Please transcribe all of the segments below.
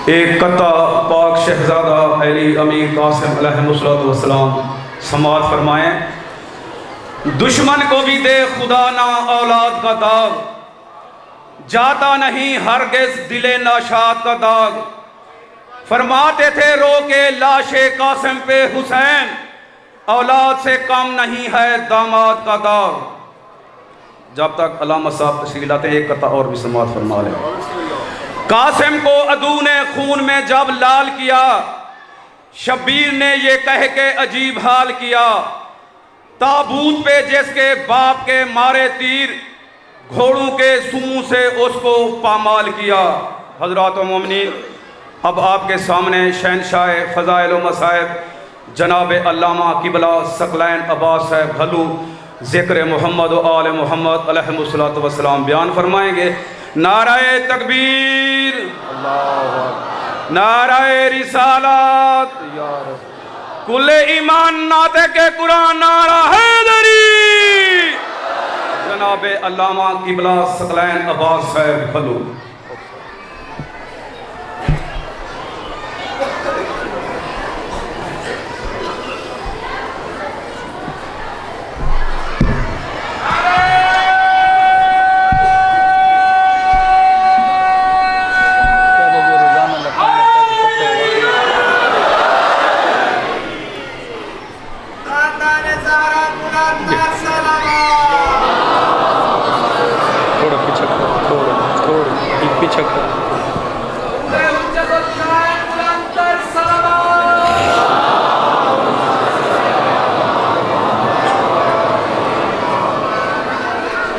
ایک قطع پاک شہزادہ علی امیر قاسم علیہ السلام سماعت فرمائیں۔ دشمن کو بھی دے خدا نہ اولاد کا داغ، جاتا نہیں ہرگز دل ناشاد کا داغ۔ فرماتے تھے رو کے لاش قاسم پہ حسین، اولاد سے کم نہیں ہے داماد کا داغ۔ جب تک علامہ صاحب تشریف لاتے ہیں ایک قطع اور بھی سماعت فرما لیں۔ قاسم کو عدو نے خون میں جب لال کیا، شبیر نے یہ کہہ کے عجیب حال کیا، تابوت پہ جس کے باپ کے مارے تیر، گھوڑوں کے سوں سے اس کو پامال کیا۔ حضرات و مومنین، اب آپ کے سامنے شہنشاہ فضائل و مصائب جناب علامہ قبلہ ثقلین عباس صاحب بھلو ذکر محمد و آل محمد علیہ السلام بیان فرمائیں گے۔ نعرہ تکبیر، نعرہ رسالت، کل ایمان ناطق قرآن، نعرہ حیدری، جناب علامہ قبلہ ثقلین عباس صاحب بھلو۔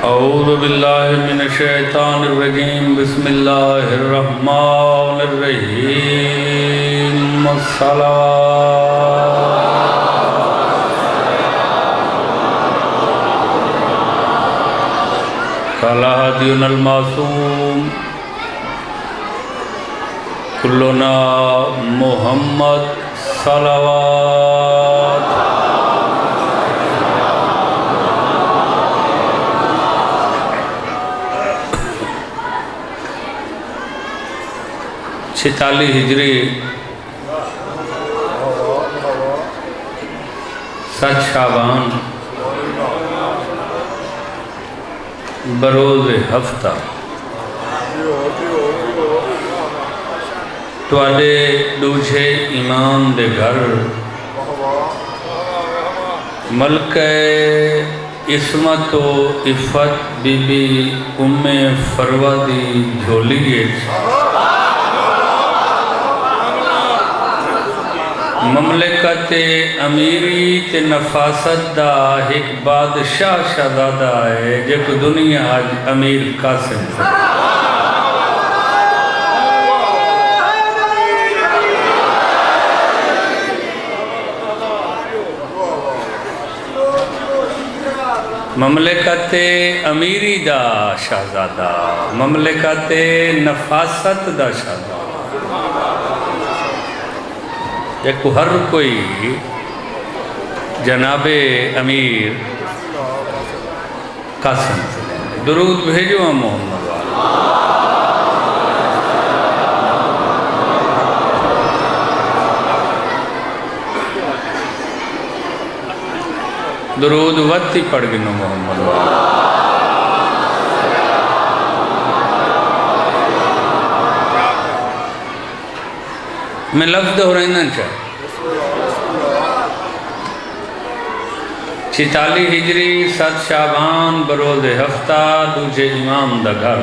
اعوذ باللہ من الشیطان الرجیم، بسم اللہ الرحمن الرحیم، الصلاة کالا ہدینا المعصوم کلنا محمد صلوات۔ 46 ہجری 7 شعبان بروز ہفتہ تواڈے دوجھے امام دے گھر ملکہ عصمت و عفت بی بی ام فروہ دی جھولیے مملکت امیری تے نفاست دا ایک بادشاہ شہزادہ ہے جب دنیا آج امیر قاسم ہے۔ مملکت امیری دا شہزادہ، مملکت نفاست دا شہزادہ، ایک ہر کوئی جناب امیر قاسم درود بھیجو محمد والا۔ درود وقتی پڑھ گنو محمد والا۔ میں لفظ ہو رہنا چاہتا 46 ہجری 7 شعبان بروز ہفتہ دوجھے امام دا گھر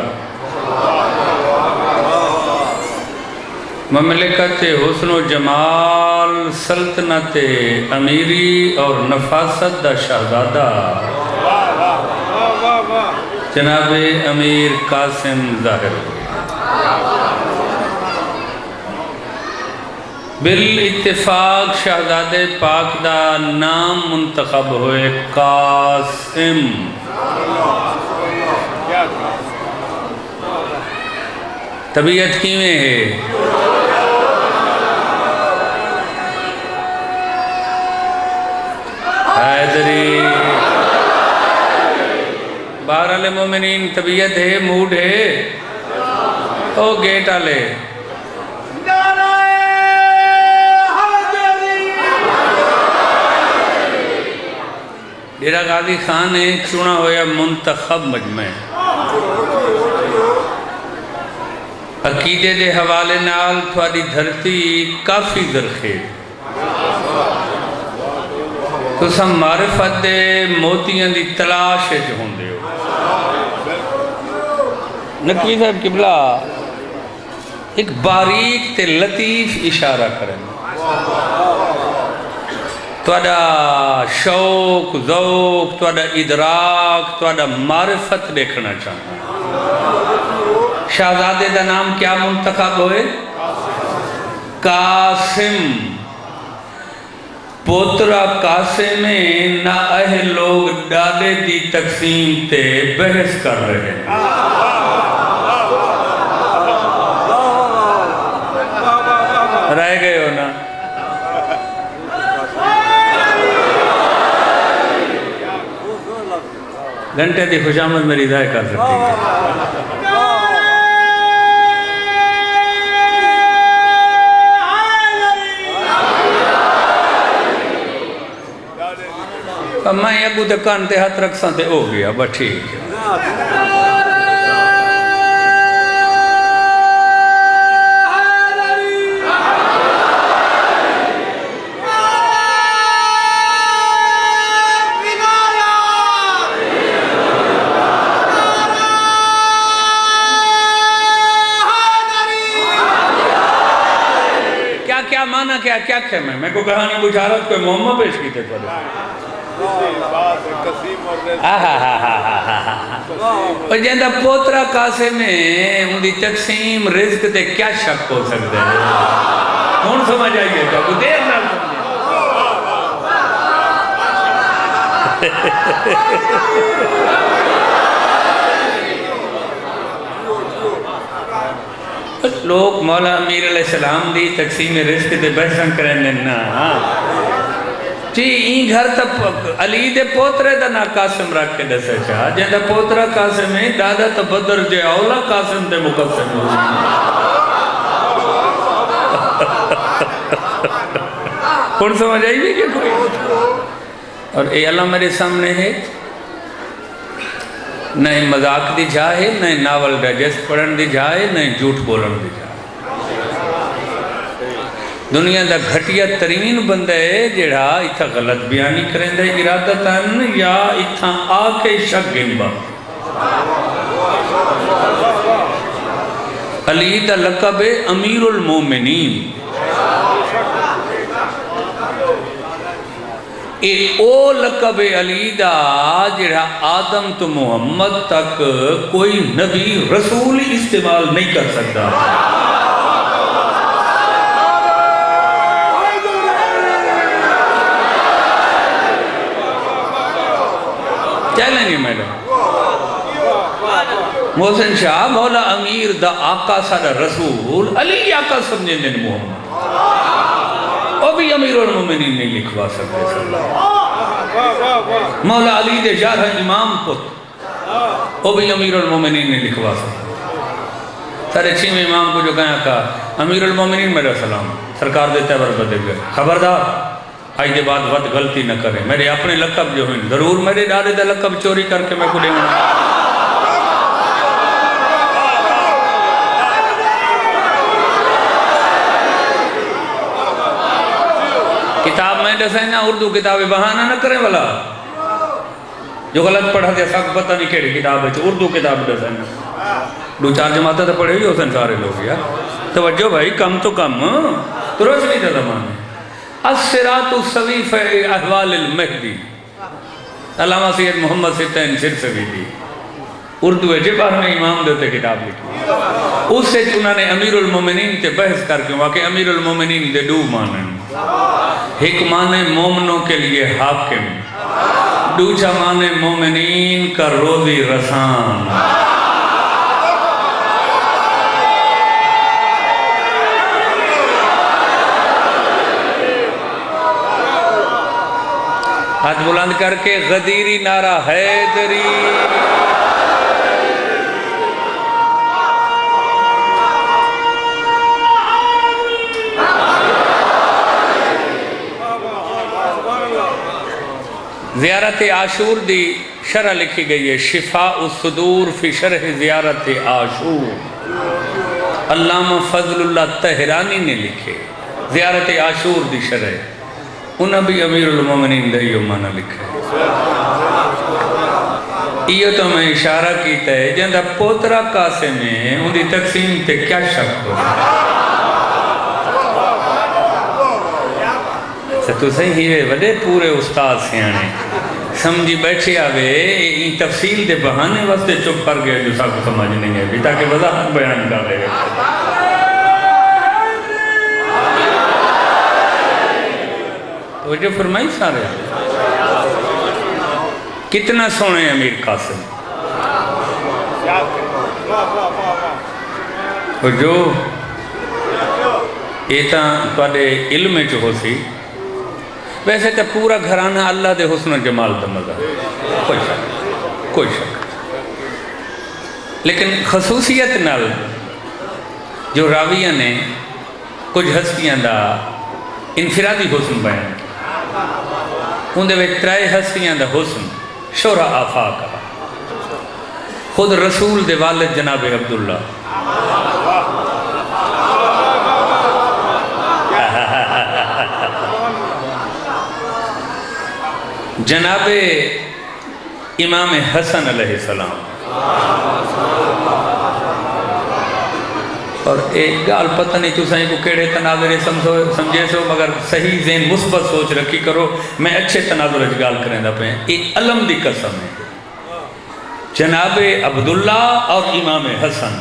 مملکت حسن و جمال سلطنت امیری اور نفاست دا شہزادہ جناب امیر قاسم ظاہر ہوئے۔ بالاتفاق شہزادے پاک دا نام منتخب ہوئے قاسم۔ طبیعت کیویں ہے؟ حیدری۔ بہرحال مومنین طبیعت ہے، موڈ ہے، او گیٹ آلے ڈیرہ غازی خان ہے چنا ہویا منتخب مجمع عقیدے دے حوالے نال تھوڑی دھرتی کافی درخیز تو سم معرفت دے موتیاں دی تلاش جو ہوندے ہو نقوی صاحب قبلہ ایک باریک تے لطیف اشارہ کریں توڑا شوق ذوق توڑا ادراک توڑا معرفت دیکھنا چاہتا شہزادے دا نام کیا منتخب ہوئے قاسم پوترا قاسم میں نہ اہل لوگ ڈالے دی تقسیم تے بحث کر رہے ہیں رہ گئے ہو نا گھنٹے دی خوشامد میری دائیں کر سکتی ہے اب میں اگو تے کان تے ہاتھ رکھ سانتے ہو گیا بس ٹھیک ہے کیا مانا کیا کیا میں کو کہانی بچارت کوئی محمد پیش کی تے پڑے اور جہاں پوترا قاسم میں ان دی تقسیم رزق تے کیا شک ہو سکتا ہے کون سمجھ آئیے گا کو دیر نہ لوگ مولا امیر علیہ السلام دی تقسیم رزق تے بحثن کرنے نا جی این گھر تب علی دے پوترے دا نا قاسم رکھ کے دسے چاہا جہاں دا پوترا قاسم ہے دادا تا بدر جے اولا قاسم دے مقصد ہو کون سمجھ آئی بھی کہ کوئی اور اے اللہ میرے سامنے ہے نہ مذاق دی جائے نہ ناول ڈائجسٹ پڑھن دی جائے نہ جھوٹ بولن دی جائے دنیا دا گھٹیا ترین بندہ ہے جڑا اتھا غلط بیانی کریں دے ارادتاً یا اتھا آکے شک گنبا علی دا لقب امیر المومنین اے او لقب علی دا جڑا آدم تو محمد تک کوئی نبی رسول استعمال نہیں کر سکتا چیلنج ہے میڈم محسن شاہ مولا امیر دا آقا سارا رسول علی آقا سمجھیں دن محمد وہ بھی امیر المومنین نہیں لکھوا سکتے مولا علی دے جارہ امام پت وہ بھی امیر المومنین نہیں لکھوا سکتے سارے چھویں امام کو جو کہا امیر المومنین میرا سلام سرکار دے تیبر بدے گئے خبردار آج دے بعد وقت غلطی نہ کریں میرے اپنے لقب جو ہیں ضرور میرے ڈالے دا لقب چوری کر کے میں کو دیں گا کتاب میں دسائیں نا اردو کتاب بہانہ نہ کریں والا جو غلط پڑھا دیا سب پتہ نہیں کہڑی کتاب ہے اردو کتاب دسائیں نا دو چار جماعتیں تو پڑھے ہی ہوسن سارے لوگ یا توجہ بھائی کم تو کم تو روشنی تھا زمانے الصراط الصویف احوال المہدی علامہ سید محمد ستین سرسوی دی اردو ہے جب میں امام دیتے کتاب لکھی اس سے انہوں نے امیر المومنین تے بحث کر کے وہاں کہ امیر المومنین دے دو مانن ایک مانے مومنوں کے لیے حاکم دوسرا مانے مومنین کا روزی رسان ہاتھ بلند کر کے غدیری نعرہ حیدری زیارت عاشور دی شرح لکھی گئی ہے، شفاء الصدور فی شرح زیارت عاشور، علامہ فضل اللہ تہرانی نے لکھے زیارت عاشور دی شرح، انہاں بھی امیر المومنین دا یہ معنی لکھا ہے۔ یہ تو میں اشارہ کیتا ہے جندہ پوترا قاسم ہے ان دی تقسیم تے کیا شک ہو تو صحیح ہی وڈے پورے استاد سیانے سمجھی بیٹھے آوے این تفصیل دے بہانے واسطے چپ کر گئے جو سب کو سمجھ نہیں ہے بھی تاکہ وضاحت بیان کر لے گا۔ تو جو فرمائی سارے کتنا سونے امیر قاسم، اور جو ایتا توڑے علم جو ہو سی ویسے تو پورا گھرانہ اللہ دے حسن و جمال دا مزہ کوئی شک، لیکن خصوصیت نال جو راویہ نے کچھ ہستیاں دا انفرادی حسن بیان ان دے وچ ترائے ہستیاں دا حسن شورہ آفاق خود رسول دے والد جناب عبداللہ جناب امام حسن علیہ السلام، اور ایک گال پتہ نہیں تو سائیں کو کیڑے تناظرے سمجھے سو مگر صحیح ذہن مثبت سوچ رکھی کرو، میں اچھے تناظر اجگال کریں دا پہیں ایک علم دی قسم ہے جناب عبداللہ اور امام حسن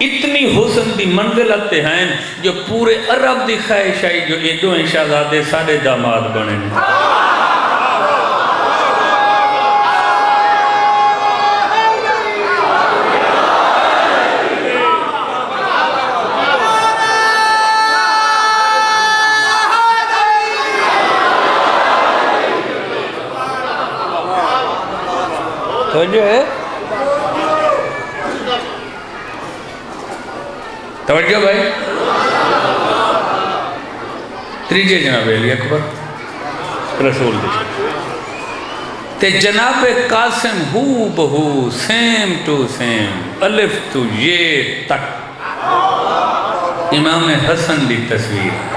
اتنی حسن دی منزلت ہیں جو پورے عرب دی خواہش آئی جو یہ دو شہزادے سارے داماد بنے توجہ ہے توجہ بھائی تریجے جناب علی اکبر رسول دی تے جناب قاسم ہو بہو سیم ٹو سیم الف تو یہ تک امام حسن دی تصویر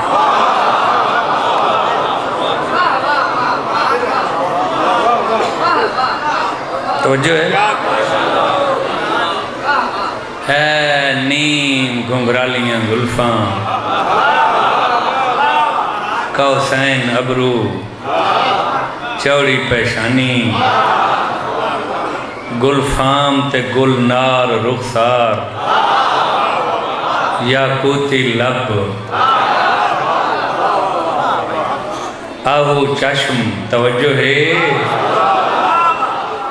توجہ ہے نیم گھنگرالیاں گلفاں کوسین ابرو چوڑی پیشانی گلفام تے گلنار رخسار یاقوتی لب آہو چشم توجہ ہے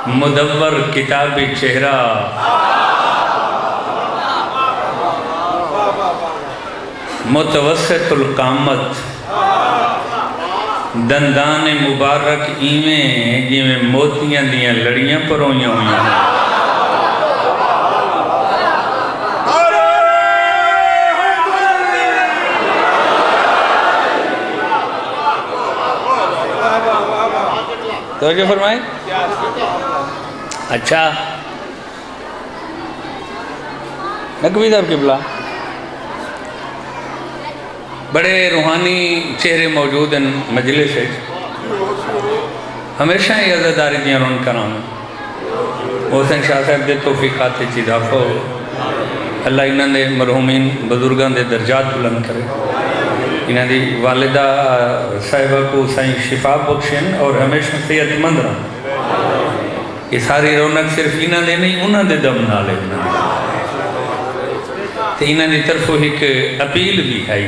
مدور کتابی چہرہ متوسط القامت دندان مبارک ایویں جیویں موتیاں دیاں لڑیاں پرویاں ہویاں توجہ فرمائیں اچھا نقوی صاحب قبلہ بڑے روحانی چہرے موجود ہیں مجلس ہے ہمیشہ ہی عزاداری دیاں رون کرانا حسین شاہ صاحب دے توفیقات چی اضافہ ہو اللہ انہوں نے مرحومین بزرگان دے درجات بلند کرے انہوں دی والدہ صاحبہ کو سائیں شفا بخشن اور ہمیشہ صحت مند رہا یہ ساری رونق صرف انہوں نے نہیں انہوں نے دم نالے تو انہوں نے طرف ایک اپیل بھی ہے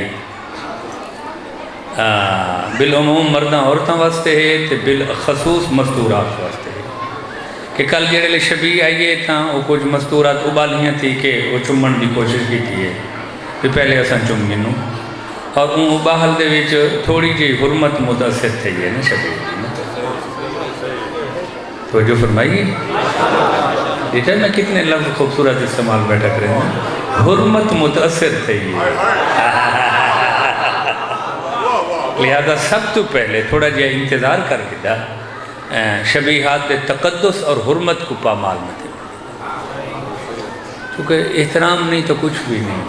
بالعموم مرداں عورتاں واسطے ہے تو بالخصوص مستورات واسطے ہے کہ کل جڑے لے شبیہ آئیے تھا وہ کچھ مستورات ابالیاں تھی کہ وہ چمن دی کوشش کی تھی ہے کہ پہلے اساں چم گنوں اور ان اباہل دے وچ تھوڑی جی حرمت متاثر تھی ہے نا شبیہ تو جو فرمائیے دیکھا میں کتنے لفظ خوبصورت استعمال بیٹھا کریں ہیں حرمت متاثر تھی لہذا سب تو پہلے تھوڑا جہا انتظار کر کے دا شبیہات دے تقدس اور حرمت کو پامال میں تھے، کیونکہ احترام نہیں تو کچھ بھی نہیں۔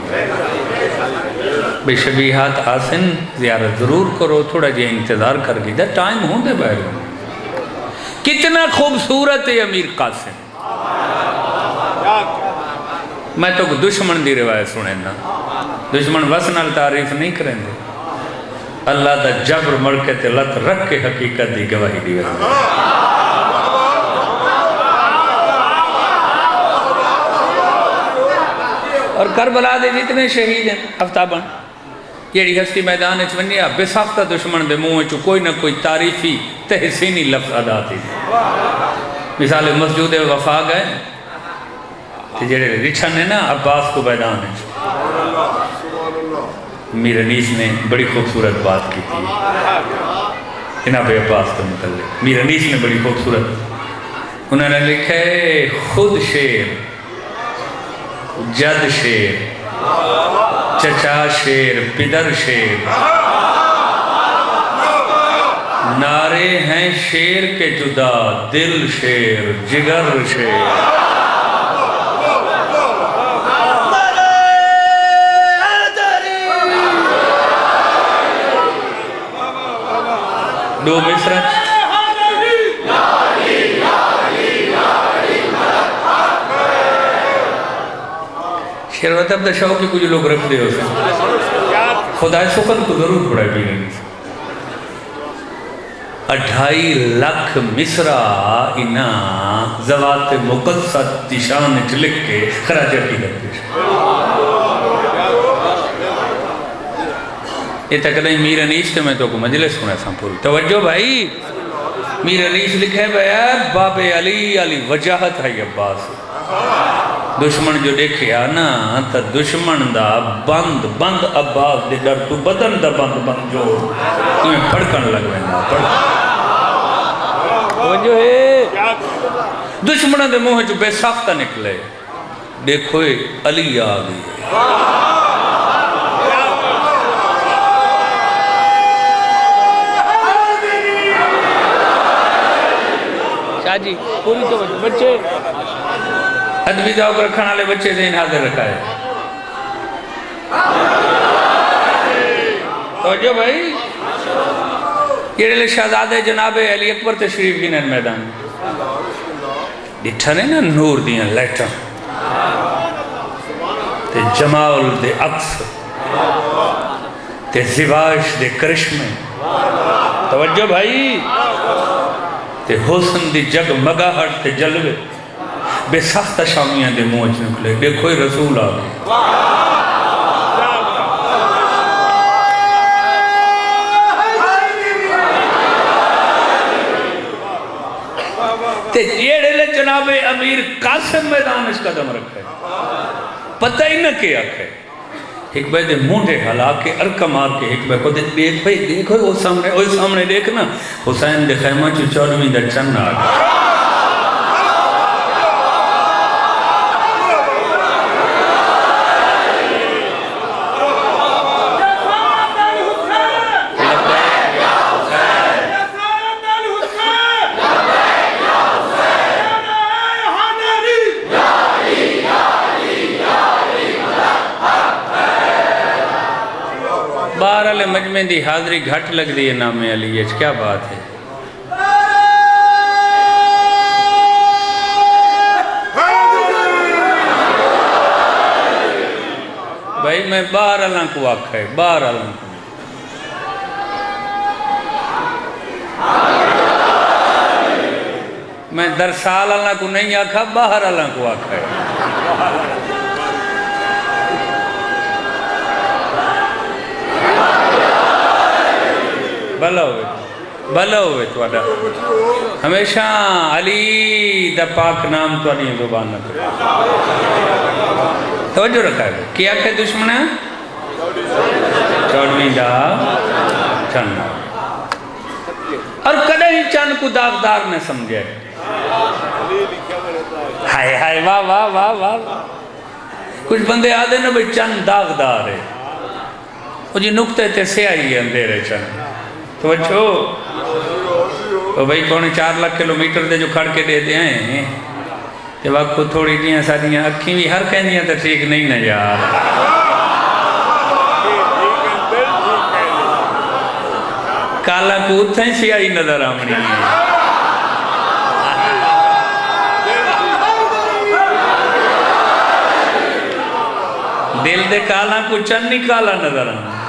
بے شبیہات آسن زیارت ضرور کرو، تھوڑا جی انتظار کر گئی دا ٹائم ہوں دے باہر۔ کتنا خوبصورت ہے امیر قاسم۔ میں تو دشمن دی روایت سنے نا، دشمن بس نال تعریف نہیں کریں دے، اللہ دا جبر مڑ کے تے لت رکھ کے حقیقت دی گواہی دی وے۔ اور کربلا دے جتنے شہید ہیں افتابن جیڑی ہستی میدان اچ ونیا بے ساختہ دشمن دے منہ چ کوئی نہ کوئی تعریفی تحسینی لفظ ادا تھی۔ مثال مسجد وفا گئے تے جڑے رچھن ہے نا عباس کو میدان ہے، میر انیس نے بڑی خوبصورت بات کی تھی جناب عباس کے متعلق۔ میر انیس نے بڑی خوبصورت انہوں نے لکھے خود شیر، جد شیر، چچا شیر، پدر شیر، نعرے ہیں شیر کے جدا، دل شیر، جگر شیر۔ دو مصرع شیر ہوتا ہے شوق کی کچھ لوگ رکھ دے ہوتے ہیں، خدا سخن کو ضرور پڑھا بھی نہیں۔ 2.5 لاکھ مصرع انہا زوات مقدسات شان لکھ کے خراج عقیدت پیش۔ یہ تک نہیں میر انیس تے میں تو کو مجلس سنے ساں پوری توجہ بھائی۔ میر انیس لکھے بھائی باب علی علی وجاہت ہے عباس، دشمن جو دیکھے آنا تا دشمن دا بند بند عباس دے ڈر تو بدن دا بند جو تمہیں پڑکن لگ رہے ہیں۔ توجہ ہے دشمن دے منہ جو بے ساختہ نکلے، دیکھو علی آگئی شاہ جی پوری تو بچے ادبی جاؤ کر رکھنے والے بچے دین حاضر رکھا ہے۔ توجہ بھائی یہ لئے شہزادہ جناب علی اکبر تشریف کی نین میدان ڈٹھا نہیں نا نور دیاں لیٹا تے جمال دے عکس تے زواش دے کرشمے، توجہ بھائی تے حسن دی جگ مگاہٹ تے جلوے بے ساختہ شامیاں دے موج نکلے، دیکھو ہی رسول آگئے۔ تے جیڑے لے جناب امیر قاسم میدان اس قدم رکھے، پتہ ہی نہ کیا کہ ایک بے دے مونڈے حلا کے ارکہ مار کے ایک بے کو دیکھ بھئی دیکھو وہ سامنے دیکھنا حسین دے خیمہ چوڑویں دا چند آگئے۔ بہرحال مجمع دی حاضری گھٹ لگ دی ہے نام علی، کیا بات ہے۔ بھائی میں باہر اللہ کو آکھا ہے، باہر اللہ کو میں در سال اللہ کو نہیں آکھا، باہر اللہ کو آکھا ہے۔ بھلا ہوئے توڑا ہمیشہ علی دا پاک نام تو نہیں زبان نہ کرے۔ توجہ رکھا ہے کیا کہ دشمن ہے چوڑویں دا چند، اور کدے ہی چند کو داغدار نے سمجھے۔ ہائے ہائے واہ واہ واہ واہ، کچھ بندے آدھے نا بھئی چند داغدار ہے، وہ جی نکتے تے سے آئی ہے اندھیرے چند۔ توجہ تو بھائی 4 لاکھ کلومیٹر دے جو کھڑ کے دیتے ہیں کہ وقت کو تھوڑی دیاں ساڑیاں اکھیں بھی ہر کہیں دیاں تو ٹھیک نہیں نا یار کالا کو اتھیں سیاہی نظر آمنی دل دے کالا کو چن نہیں کالا نظر آمنی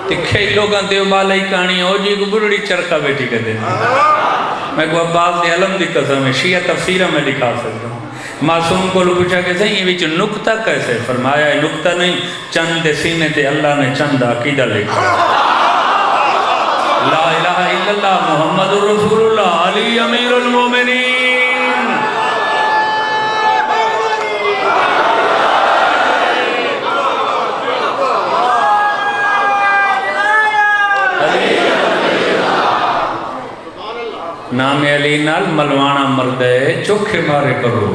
تکھے لوگاں دیو مالا ہی کہانی ہو جی کو بڑی چرخہ بیٹھی کر دینا میں کو عباس دے علم دی قسم ہے شیعہ تفسیرہ میں لکھا سکتا ہوں معصوم کو لوگ پوچھا کہ صحیح یہ بیچ نکتہ کیسے فرمایا ہے نکتہ نہیں چند سینے تے اللہ نے چند عقیدہ لکھا لا الہ الا اللہ محمد رسول اللہ علی امیر المومنین نام علی نال ملوانا مردے چوکھے مارے کرو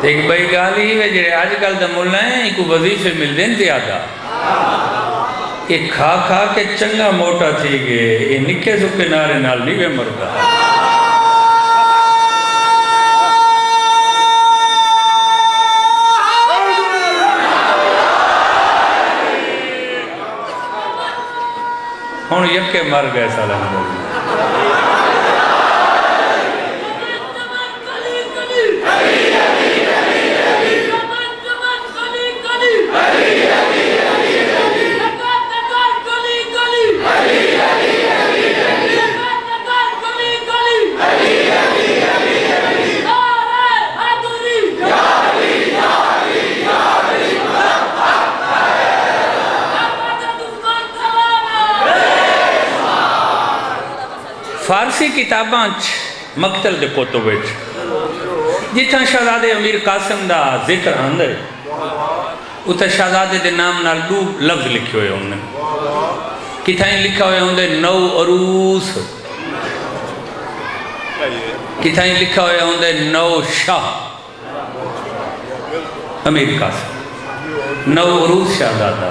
ایک بھائی گالی ہے جڑے آج کل دا ملہ ہیں ایک وظیفے مل دیں زیادہ ایک کھا کھا کے چنگا موٹا تھی گئے یہ نکے سکے نارے نال نہیں بے مردہ ہون یکے مر گئے سالہ مردہ فارسی کتاباں مقتل دے کوتو بیٹھ جتنا شہزادے امیر قاسم دا ذکر آندے اتنا شہزادے دے نام نال 2 لفظ لکھے ہوئے ہوں نے کتھائیں لکھا ہوئے ہوں دے نو عروس کتھائیں لکھا ہوئے ہوں دے نو شاہ امیر قاسم نو عروس شہزادہ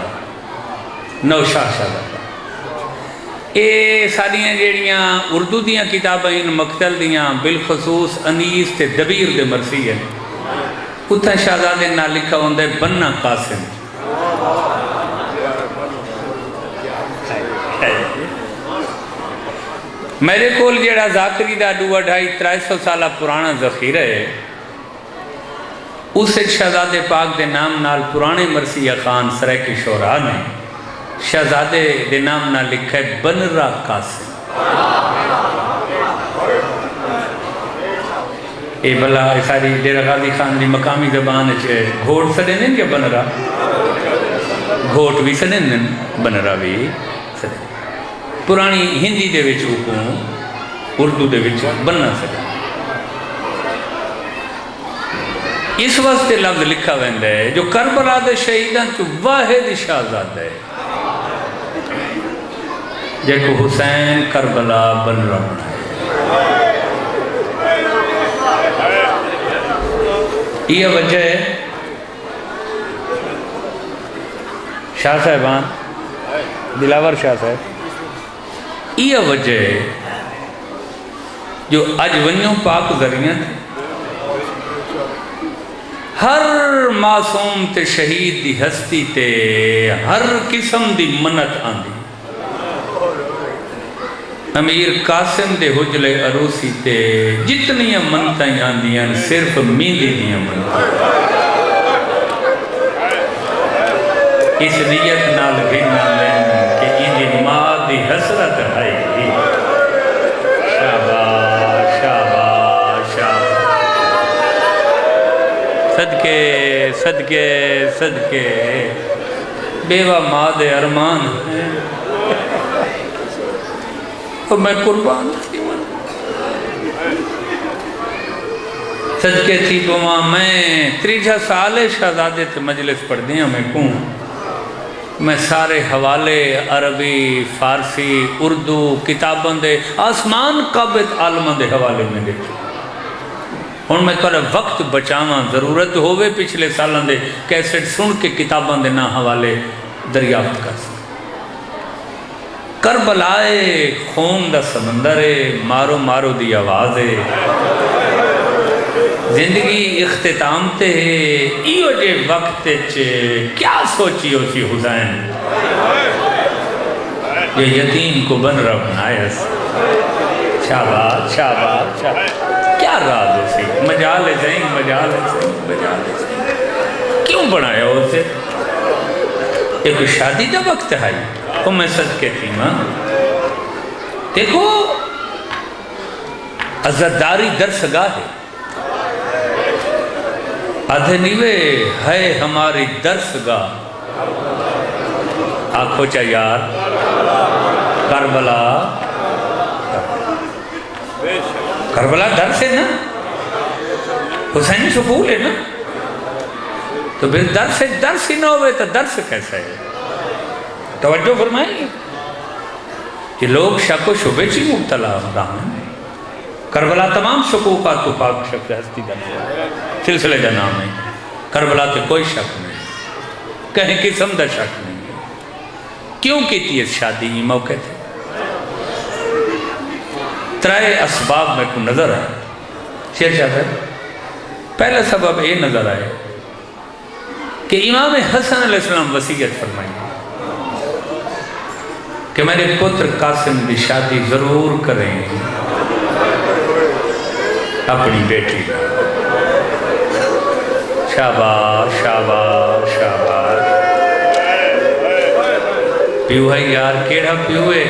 نو شاہ شہزادہ اے ساڑیاں جیڑیاں اردو دیاں کتابیں ان مقتل دیاں بالخصوص انیس تے دبیر دے مرسی ہیں اتھا شہزادے نہ لکھا ہوندے بننا قاسم میرے کول جیڑا ذاکری دا 2-2.5-300 سالہ پرانا ذخیرہ ہے اس ایک شہزادے پاک دے نام نال پرانے مرثیہ خان سرائکی شورا نے شہزادے دے نام نہ لکھا ہے بنرا قاسم اے بلا ساری ڈیرہ غازی خان دی مقامی زبان ہے گھوٹ سڑیں کیا بنرا گھوٹ بھی سڑیں بنرا بھی سڑیں پرانی ہندی دے وچ حکم اردو دے وچ بننا سڑیں اس وقت لفظ لکھا ویندہ ہے جو کربلا دے شہیدان تو واحد شہزادہ ہے جیکو حسین کربلا بنرا بنائے یہ وجہ ہے شاہ صاحبان دلاور شاہ صاحب یہ وجہ ہے جو اج ونیوں پاک ذریعہ تھے ہر معصوم تے شہید دی ہستی تے ہر قسم دی منت آندی امیر قاسم دے حجلے عروسی تے جتنی منتیں آندیاں صرف میندی دیاں منتیں اس نیت نال بھی نہ لین کہ انہی ماں دی حسرت ہے شاباش شاباش شاباش صدقے صدقے صدقے بیوہ ماں دے ارمان تو میں قربان تھی صدقے تھی پوا میں 30 سال شہزادے تے مجلس پڑھ دیا میں کوں میں سارے حوالے عربی فارسی اردو کتابوں دے آسمان قابط عالموں دے حوالے میں دیکھیں ہن میں تھوڑا وقت بچاواں ضرورت ہوئے پچھلے سالوں دے کیسٹ سن کے کتابوں دے نا حوالے دریافت کر سکتے کربلائے خون دا سمندر مارو مارو دی آواز زندگی اختتام تے ایو جے وقت کیا سوچی ہو سی حسین یہ یتیم کو بن رہا بنایا شاباش شاباش کیا راز ہو سی مجال زین کیوں بنایا ہو سے ایک شادی دا وقت ہے وہ میں صدقے تھی ماں دیکھو عزتداری درسگاہ ہے ادھنیوے ہے ہماری درسگاہ آنکھو چا یار کربلا درس ہے نا حسین سکول ہے نا تو پھر درس ہی نہ ہوئے تو درس کیسا ہے توجہ فرمائیں کہ لوگ شک و شبے چی مبتلا ہیں کربلا تمام شکوکات تو پاک شک ہستی کا نام سلسلے کا نام ہے کربلا تے کوئی شک نہیں کہیں قسم دا شک نہیں کیوں کیتی ہے شادی یہ موقع تھے ترائے اسباب میں کو نظر آئے شیر شاہ ہے پہلا سبب یہ نظر آئے کہ امام حسن علیہ السلام وصیت فرمائی کہ میرے پتر قاسم بھی شادی ضرور کریں اپنی بیٹی شاباش شاباش شاباش پیو ہے یار کیڑا پیو ہے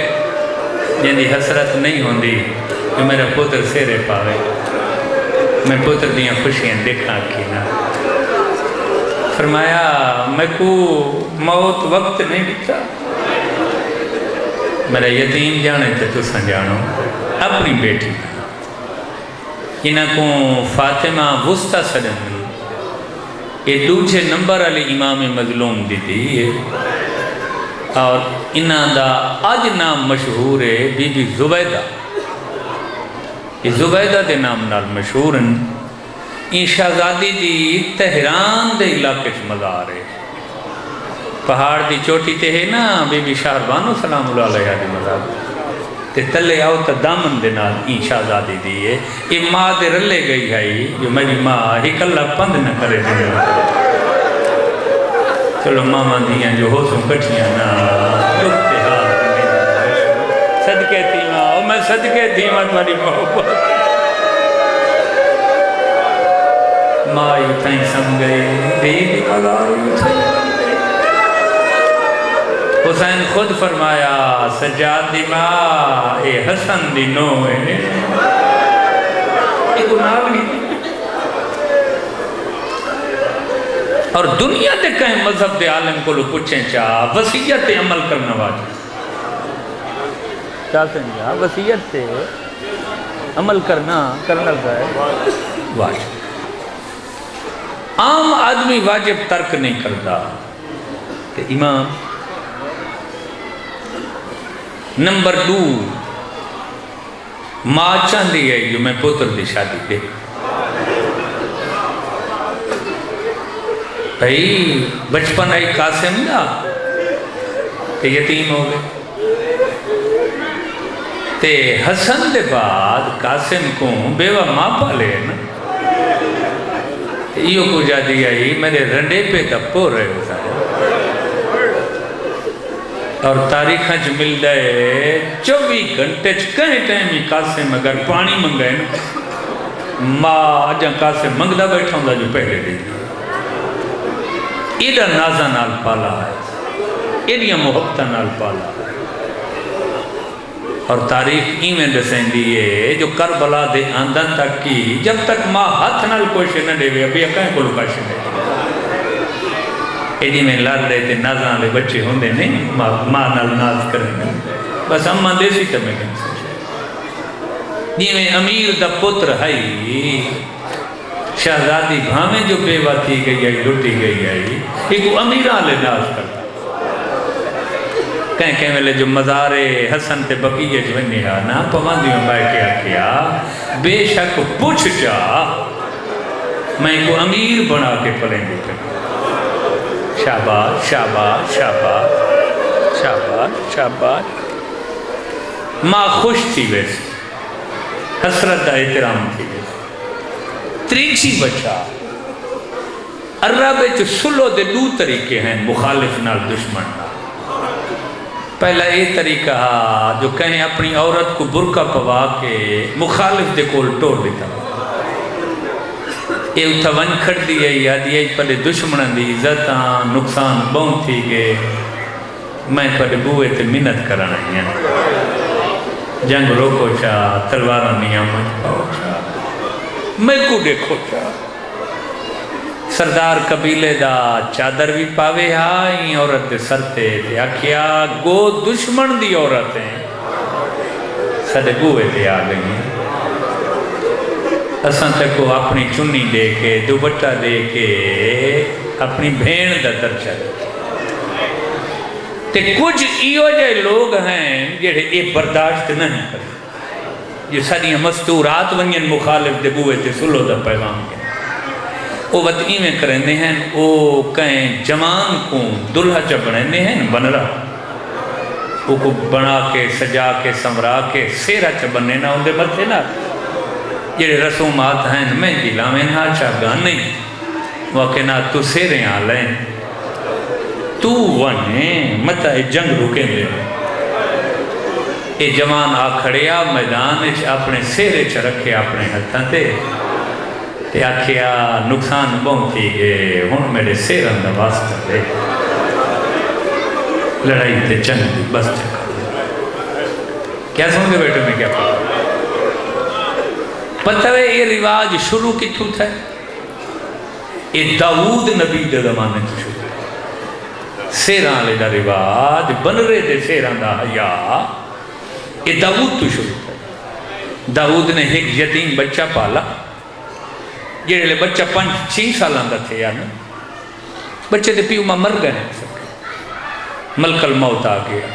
جن دی حسرت نہیں ہوندی کہ میرا پتر سیرے پاوے میں پتر دیاں خوشیاں دیکھا کی نا فرمایا میں کو موت وقت نہیں دیتا میرا یتیم جانے تے تو سنجانو اپنی بیٹی انہاں کو فاطمہ وسطی سجن دی یہ دوسرے نمبر علی امام مظلوم دی تھی اور انہاں دا آج نام مشہور ہے بی بی زبیدہ یہ زبیدہ دے نام نال مشہور ہیں ان شہزادی دی تہران دے علاقے سے مزار ہے پہاڑ دی چوٹی تے ہے نا بی بی شہربانو سلام اللہ علیہ دی مزار تے تلے آؤ تا دامن دے نال این شہزادی دی ہے یہ ماں دے رلے گئی ہے جو میری ماں ہی کلہ پند نہ کرے دے چلو ماما دیاں جو ہو سن کٹھیاں نا لکھتے ہاتھ صدقے تھی ماں میں صدقے تھی ماں تمہاری محبت ماں یوں تھائیں سمگئے دیدی مزار یوں تھائیں حسین خود فرمایا سجاد دی ماں اے حسن دی نو ہے ایک گناہ نہیں اور دنیا دے کہیں مذہب دے عالم کو لو پوچھیں چاہ وصیت عمل کرنا واجب کیا سمجھا وصیت سے عمل کرنا ہے واجب عام آدمی واجب ترک نہیں کرتا کہ امام نمبر 2 ماں چاندی ہے جو میں پتر دی شادی دے بھئی بچپن آئی قاسم دا کہ یتیم ہو گئے تے حسن دے بعد قاسم کو بیوہ ماں پالے نا ایو کو جا دیا ہی میرے رنڈے پہ دپو رہے ہوتا ہے اور تاریخاں چ مل دے 24 گھنٹے کہیں ٹائم ہی قاسم اگر پانی منگائے نا ماں اجاں قاسم منگدہ بیٹھا ہوں دا جو پہلے دے ایڈا نازہ نال پالا ہے ایڈیا محبتہ نال پالا ہے اور تاریخ ایمیں دسیں دیئے جو کربلا دے آندن تک کی جب تک ماں ہاتھ نال کوشے نہ دے وے ابھی اکائیں کو لکاشے دے ایڈی میں لڑ رہے تھے نازاں لے بچے ہوندے نہیں ماں نال ناز کریں بس اماں دیسی تمہیں کہیں سوچے جی میں امیر دا پتر ہے شہزادی بھاویں جو بیوہ تھی گئی ہے لٹی گئی ہے ایک امیران لے ناز کرتا کہیں کہیں ملے جو مزارے حسن تے بقیہ جو نیا نا پواندیوں بیٹھیا کیا بے شک پوچھ جا میں کو امیر بنا کے پلیں گے شاباش شاباش شاباش شاباش شاباش ماں خوش تھی ویسے حسرت دا احترام تھی ویسے تریچی بچا عرب جو سلو دے دو طریقے ہیں مخالف نال دشمن نال پہلا یہ طریقہ جو کہیں اپنی عورت کو برقع پوا کے مخالف دے کول ٹوڑ دیتا یہ اتھا ون کھڑ دی ہے یاد یہ پہلے دشمنن دی عزتاں نقصان بہن تھی گئے میں پہلے بوئے تے منت کرنا ہے جنگ روکو چاہ تلوارہ نیا مجھ پاؤ چاہ میں کو دیکھو چاہ سردار قبیلے دا چادر بھی پاوے ہائی عورت دے سرتے دے آکھیا گو دشمن دی عورتیں سدے بوئے دے آ گئی اساں تک کو اپنی چنی دے کے دوپٹہ دے کے اپنی بھین دا درجہ دے تے کچھ ایو جائے لوگ ہیں جڑے یہ برداشت نہیں کرتے یہ ساریاں مستورات ونین مخالف دے بوئے تے سلو دا پیغام کے وہ وقت میں کرنے ہیں وہ کہیں جوان کو دلہا چا بننے ہیں بن رہا وہ کو بنا کے سجا کے سمرا کے سیرہ چا بننے نہ ہوں دے مرتے نہ یہ رسومات ہیں میں دلا میں نہ چاہ نہیں وہ کہنا تو سیرے آلیں تو ونے مطا جنگ رکیں دے یہ جوان آ کھڑیا میدان اپنے سیرے چا رکھے اپنے ہتھاں تے تے آکھیا نقصان بہت تھی گئے ہون میرے سیرن دا واسطہ دے لڑائی تے جنگ دی بس چکا کیا سمجھے بیٹے میں کیا پتہ ہے یہ رواج شروع کی تھو تھا یہ داود نبی دے زمانے تو شروع سیران لے دا رواج بن رہے دے سیران دا حیاء یہ داود تو شروع تھا داود نے ایک یتیم بچہ پالا یہ لے بچہ 5-6 سالان دا تھے یعنی بچے دے پیو ماں مر گئے ہیں ملک الموت آ گیا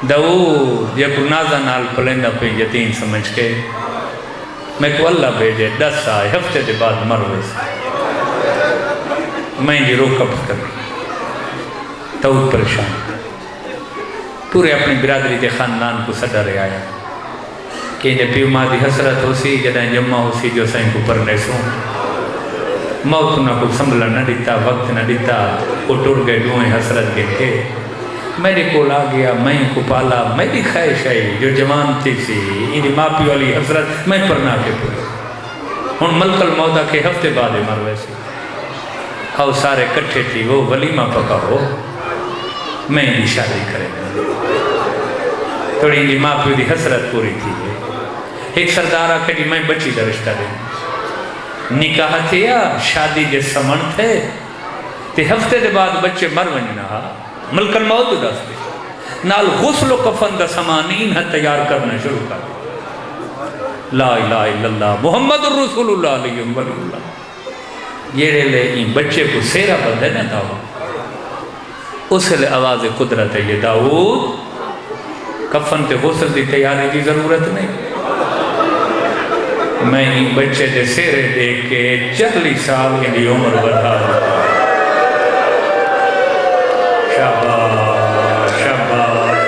داود یہ نازہ نال پلندہ پہ یتیم سمجھ کے میں کو اللہ بھیجے 10 آئے ہفتے دے بعد مر ہوئے سے میں جی روکب کر داود پریشان پورے اپنی برادری دے خاندان کو صدا رہے آیا کہ جب پیو ماں دی حسرت ہو سی جدائیں جمعہ ہو سی جو سائیں کو پرنے سوں موت نہ کو سنبھلا نہ دیتا وقت نہ دیتا وہ ٹوڑ گئے دوئیں حسرت دیکھ کے میرے کول آ گیا میں کو پالا میں بھی خواہش آئی جو جوان تھی سی انہی ماں پیو والی حسرت میں پرنا کے پورے ہن ملک الموت کے ہفتے بعد مر ویسی آؤ سارے کٹھے تھی وہ ولیمہ پکا ہو میں بھی شادی کرے تھوڑی انہی ماں پیو دی حسرت پوری تھی ایک سردار آکھے کہ میں بچی دا رشتہ دیں نکاح تھے یا شادی جس سمن تھے تے ہفتے دے بعد بچے مر ونجنا ملک الموت دس دے نال غسل و کفن دا سمانین ہے تیار کرنا شروع کر دے لا الہ الا اللہ محمد الرسول اللہ علیہ وسلم یہ لے ان بچے کو سیرہ بدھے نہ داؤد اس لئے آواز قدرت ہے یہ داؤد کفن تے غسل دی تیاری دی ضرورت نہیں میں ان بچے دے سیرے دیکھ کے 40 سال کی عمر بڑھا شاباش شاباش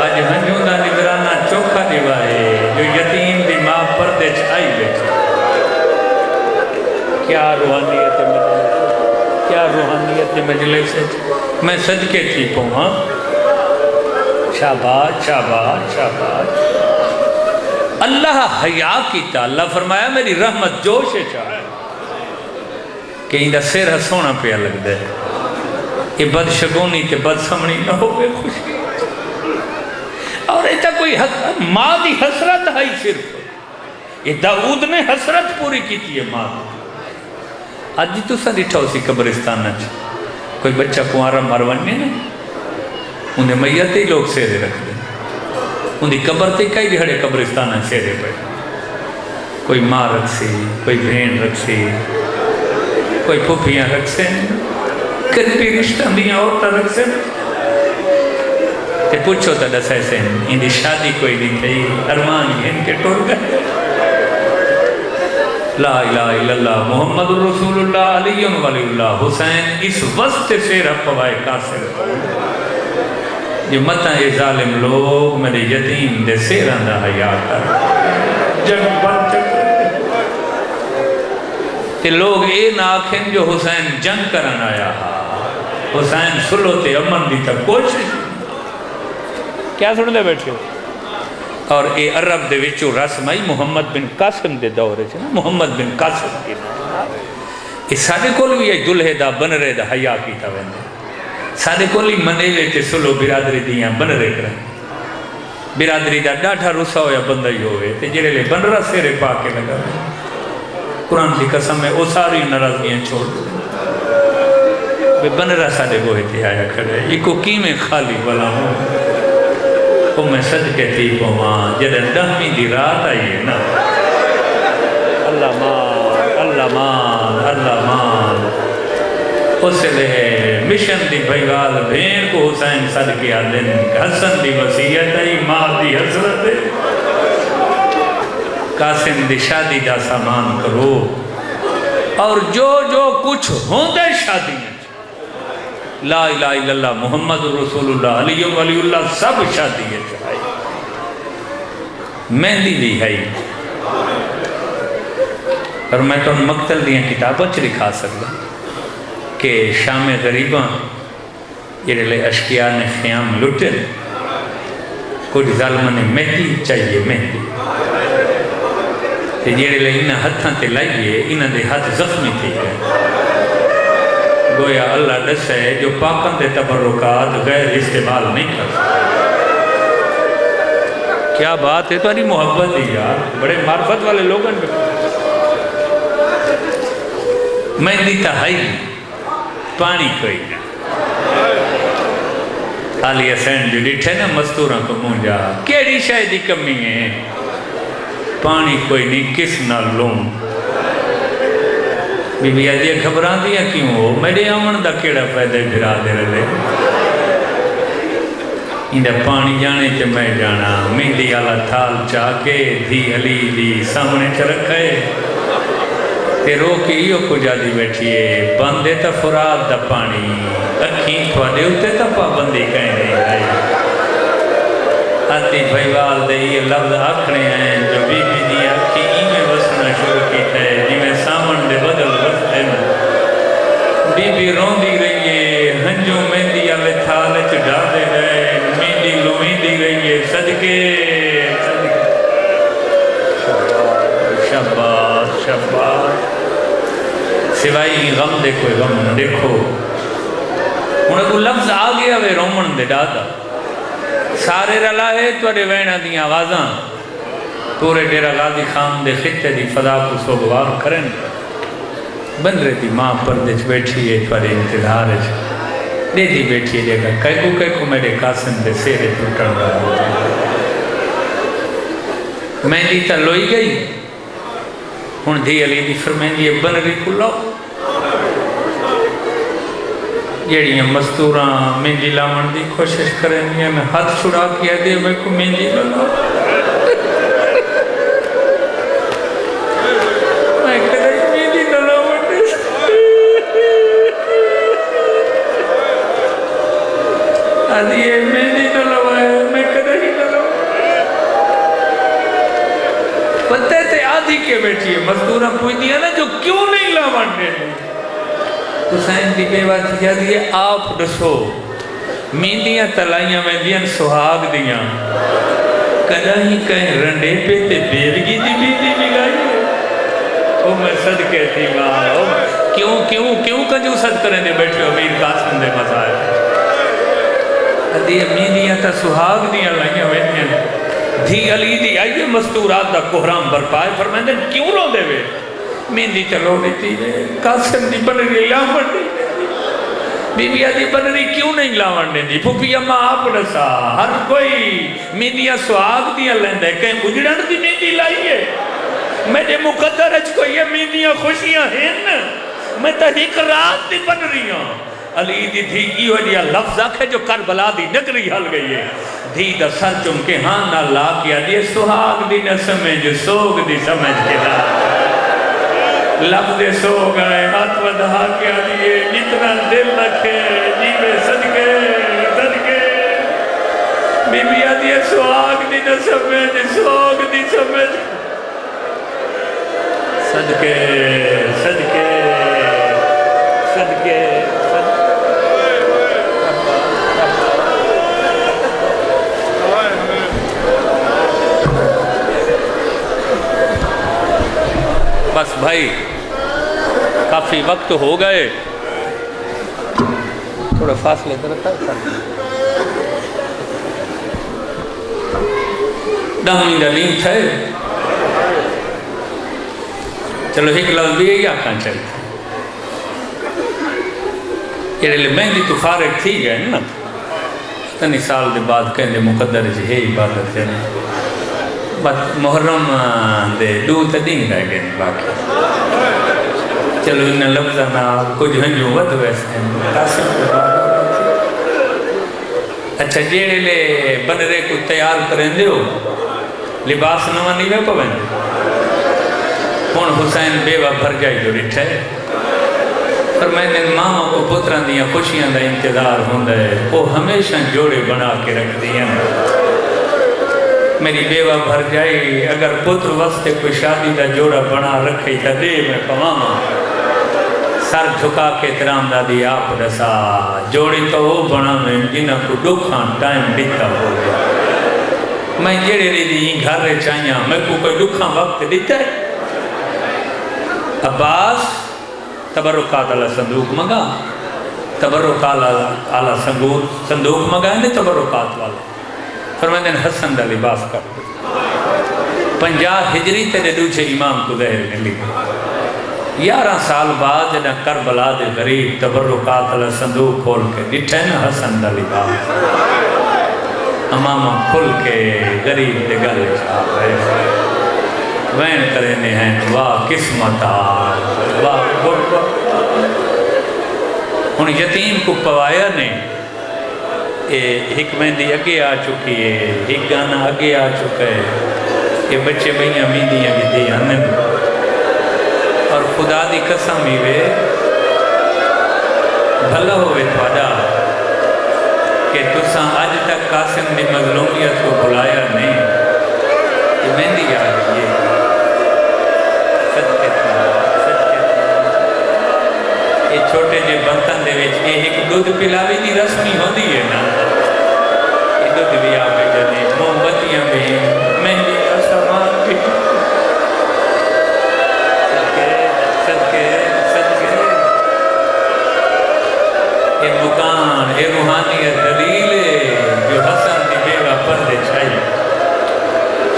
آج ہنجوں دا نگرانہ چوکھا دیوائے جو یتیم دی ماں پردے چھائی بیٹھے کیا روحانیت مجلس کیا روحانیت مجلس ہے میں صدقے تھی پہاں شاباش شاباش شاباش اللہ حیاء کیتا اللہ فرمایا میری رحمت جوش ہے چاہے کہ اندہ سیر ہسونا پہ لگ دے یہ بد شگونی تے بد سمنی نہ ہوئے خوشی اور ایتا کوئی ماں دی حسرت ہے صرف یہ داود نے حسرت پوری کی تھی ماں آج جی تو سا دیٹھا اسی قبرستان نہ چاہ کوئی بچہ کنوارا مروننے نہیں انہیں میت ہی لوگ سیرے رکھ دیں انہیں قبر تے کئی دہڑے قبرستان سیرے پہ کوئی ماں رکھ سی، کوئی بہن رکھ سی، کوئی پھوپھیاں رکھ سے، قریبی رشتہ دیاں عورتیں رکھ سے، تے پوچھو تا دسے سے ان دی شادی کوئی نہیں تھی، ارمان ان کے ٹور گئے. لا الہ الا اللہ محمد رسول اللہ علی ولی اللہ حسین اس وقت سے رفوائے قاصر جو متاں یہ ظالم لوگ میرے یتیم دے سیران دا حیاء کر جنگ بن چکے تے لوگ اے ناکھیں جو حسین جنگ کرن آیا حسین سلو تے امن دی تک کوشش کیا سن دے بیٹھے ہو. اور اے عرب دے وچو رسمائی محمد بن قاسم دے دورے سے نا محمد بن قاسم کی اس سادے کول بھی ایک دلہے دا بن رہے دا حیاء کی تھا ویندے سادے کولی منے ویچے سلو برادری دیاں بن رہے کریں برادری دا ڈاٹھا رسا ہویا بندہ ہی ہوئے تے جڑے لے بن رہا سیرے پاکے لگا قرآن کی قسم میں او ساری ناراضگیاں چھوڑ دے بن رہا سادے گوہے تے آیا کھڑے یہ کو کی میں خالی والا ہوں او میں صدقے تھی کو ماں جدن دہمی دی رات آئیے نا اللہ مان اللہ مان اللہ مان اس لئے مشن دی بھائیوال بھین کو حسین صدقے آدن حسن دی وسیعت آئی ماں دی حضرت قاسم دی شادی دا سامان کرو اور جو جو کچھ ہوں دے شادی میں لا الہ الا اللہ محمد رسول اللہ علی ولی اللہ سب شادی ہے چاہائی مہندی دی ہے اور میں تو ان مقتل دیاں کتابوں چھ لکھا سکتا کہ شام غریباں یہ لے اشکیاء نے خیام لٹے کچھ ظالمہ نے مہندی چاہیے مہندی یہ لے انہاں ہتھاں تے لائیے انہاں دے ہاتھ زخمی تھی گئے گویا اللہ دس ہے جو پاکن دے تبرکات غیر استعمال نہیں کر کیا بات ہے تو انہی محبت ہی یار بڑے معرفت والے لوگوں نے میں دیتا ہائی پانی کوئی علی حسین جو ڈٹھے نا مستوراں کو مونجا کیڑی شاید کمی ہے پانی کوئی نہیں کس نہ لوں بی بی آجیے خبران دیا کیوں ہو میرے آمن دا کیڑا فائدہ بھرا دے رہے اندہ پانی جانے چے میں جانا مہندی اللہ تھال چاکے دھی علی دی سامنے چرکھے تے روکی ایو کو جادی بیٹھئے بندے تا فراد دا پانی اکھیں تھوڑے ہوتے تا پابندی کہیں نہیں آئی آتی بھائیوال دے یہ لفظ آکھنے ہیں جو بی بی دی آکھی ایمیں وسنا شروع کی تھے جمیں سامن دے بدل وستے بی بی رون دی رہی ہے ہنجوں مہندی اللہ تھالے چڑھا دے گئے مہندی لوہیں دی رہی ہے صدقے شباز شباز سوائی غم دے کوئی غم نہ دیکھو انہیں کو لفظ آگیا وے رومن دے ڈادا سارے رلا ہے توڑے وینہ دی آوازاں پورے ڈیرہ غازی خان دے خطے دی فضا کو سوگوار کریں بن رہی تھی ماں پردش بیٹھی ہے توڑے انتظار ہے دے دی بیٹھی ہے دیکھا کئی کو میرے قاسم دے سیرے ٹوٹن رہا میں دیتا لوئی گئی ہن دھی علی دی فرمین یہ بن رہی کو لو جیڑیاں مستوراں مہندی لامن دی کوشش کریں گے میں ہاتھ چھڑا کیا دے میں کو مہندی لگا میں کدھر مہندی لامن دے آدھی ہے مہندی لگا میں کدھر ہی لگا پتہ تے آدھی کے بیٹھی ہے مستوراں پوچھ دیا نا جو کیوں نہیں لامن دے حسین دی بیوہ تھی جاتی ہے آپ ڈسو میندیاں تلائیاں میں دیاں سہاگ دیاں کداہی کہیں رنڈے پہ تے بیرگی دی بیدی ملائی او میں صدقے تھی ماں کیوں کنجو صد کریں دے بیٹھے امیر قاسم دے مزائے ادھی میندیاں تا سہاگ دیاں لائیاں میں دیاں دھی علی دی آئیے مستورات دا کوہرام برپائے فرمائیں دے کیوں رو دے وے مہندی چلو دیتی ہے قاسم دی بنری لاؤن دی بی بی آدھی بنری کیوں نہیں لاؤن دی پھوپی اماں آپ رسا ہر کوئی مہندیاں سواگ دیا لیندے کہیں اجڑن دی مہندی لائیے میرے مقدر اچھ کو یہ مینیاں خوشیاں ہیں میں تا ایک رات دی بن رہی ہوں علی دی دھی کی ہو جیا لفظ ہے جو کربلا دی نگری حل گئی ہے دھی دا سر چمکے ہاں نہ لا کیا دی سہاگ دی نہ سمجھ سوگ دی سمجھ کے لا لفظ سوگ آئے ہاتھ ودھا کیا دیئے جتنا دل رکھے جیوے صدقے صدقے بی بی آدھی سہاگ دی نہ سمجھ سوگ دی سمجھ صدقے صدقے صدقے بس بھائی کافی وقت ہو گئے تھوڑا فاصلے کرتا ہے دہمی دلیم تھے چلو ایک لفظ بھی ہے یا کھان چاہیے یہ لئے مہندی تو فارغ تھی گئے نا تنی سال دے بعد کہنے مقدر جی ہے عبادت ہے بات محرم دے دو تا دن رہ گئے باقی چلو انہا لفظانا کچھ ہنجو ود ویسے اچھا جیڑے لے بنرے کو تیار کریں دے ہو لباس نوانی میں پویں کون حسین بیوہ بھر جائی جو رٹھے پر میں نے ماما کو پتران دیا خوشیاں دا انتظار ہوں دے وہ ہمیشہ جوڑے بنا کے رکھ دیا میری بیوہ بھر جائی اگر پتر وسط کوئی شادی دا جوڑا بنا رکھے تا دے میں کماما سر جھکا کے احترام دادی آپ رسا جوڑی تو وہ بنا میں جنہ کو دکھان ٹائم دیتا ہو گیا میں جیڑے لی دی گھر رہے چاہیاں میں کو کوئی دکھان وقت دیتا ہے عباس تبرکات اللہ صندوق مگا تبرکات اللہ صندوق مگا ہے تبرکات والا فرمائے دن حسن دا لباس کر 50 ہجری تیرے دوچے امام کو ظہر میں لی 11 سال بعد جنہ کربلا دے غریب تبرکات اللہ صندوق کھول کے ڈٹھے نا حسن دا لباس امامہ کھل کے غریب دے گلے چاہ رہے وین کرنے ہیں واہ قسمتا واہ گھڑ ان یتیم کو پوایا نے ایک مہندی اگے آ چکی ہے ایک گانا اگے آ چکا ہے یہ بچے بھئیاں مہندیاں بھی دی ہنن اور خدا دی قسم ہی وے بھلا ہوئے تھوڑا کہ تساں آج تک قاسم نے مظلومیت کو بلایا نہیں یہ مہندی آ گئی ہے یہ چھوٹے جے برتن دے وچ ایک دودھ پلاوی دی رسمی ہوندی ہے نا یہ دودھ بھی آگے جانے موم بتیاں بھی مہندی آسمان بھی صدقے یہ مکان یہ روحانیت دلیل ہے جو حسن دی بیوہ پردے چاہیے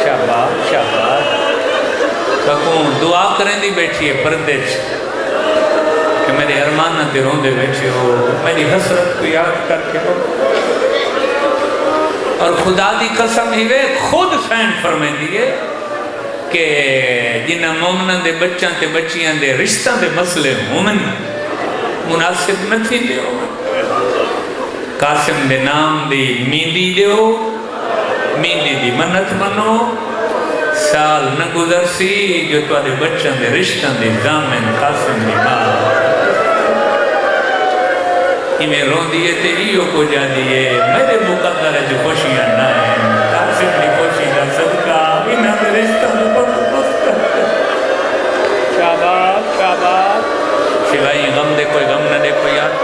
شاباش شاباش بکون دعا کریں دی بیٹھی ہے پردے چاہیے کہ میرے ارمانہ تے روندے بیٹھے ہو میری حسرت کو یاد کر کے ہو اور خدا دی قسم ہی وے خود سین فرمائے دیئے کہ جنہ مومنہ دے بچاں تے بچیاں دے رشتہ دے مسئلے مومن مناسب نہ تھی دے ہو قاسم دے نام دی میندی دے ہو میندی دی منت منو سال نہ گزر سی جو تو آدھے بچاں دے رشتہ دے زامن قاسم دی ماں میں رون دیئے تے ایو کو جا دیئے میرے مقدر ہے جو خوشیاں نہ ہیں قاسم دی خوشی دا صدقہ انہاں دے رشتہ دے شاباش شاباش سوائی غم دے کوئی غم نہ دے کوئی یار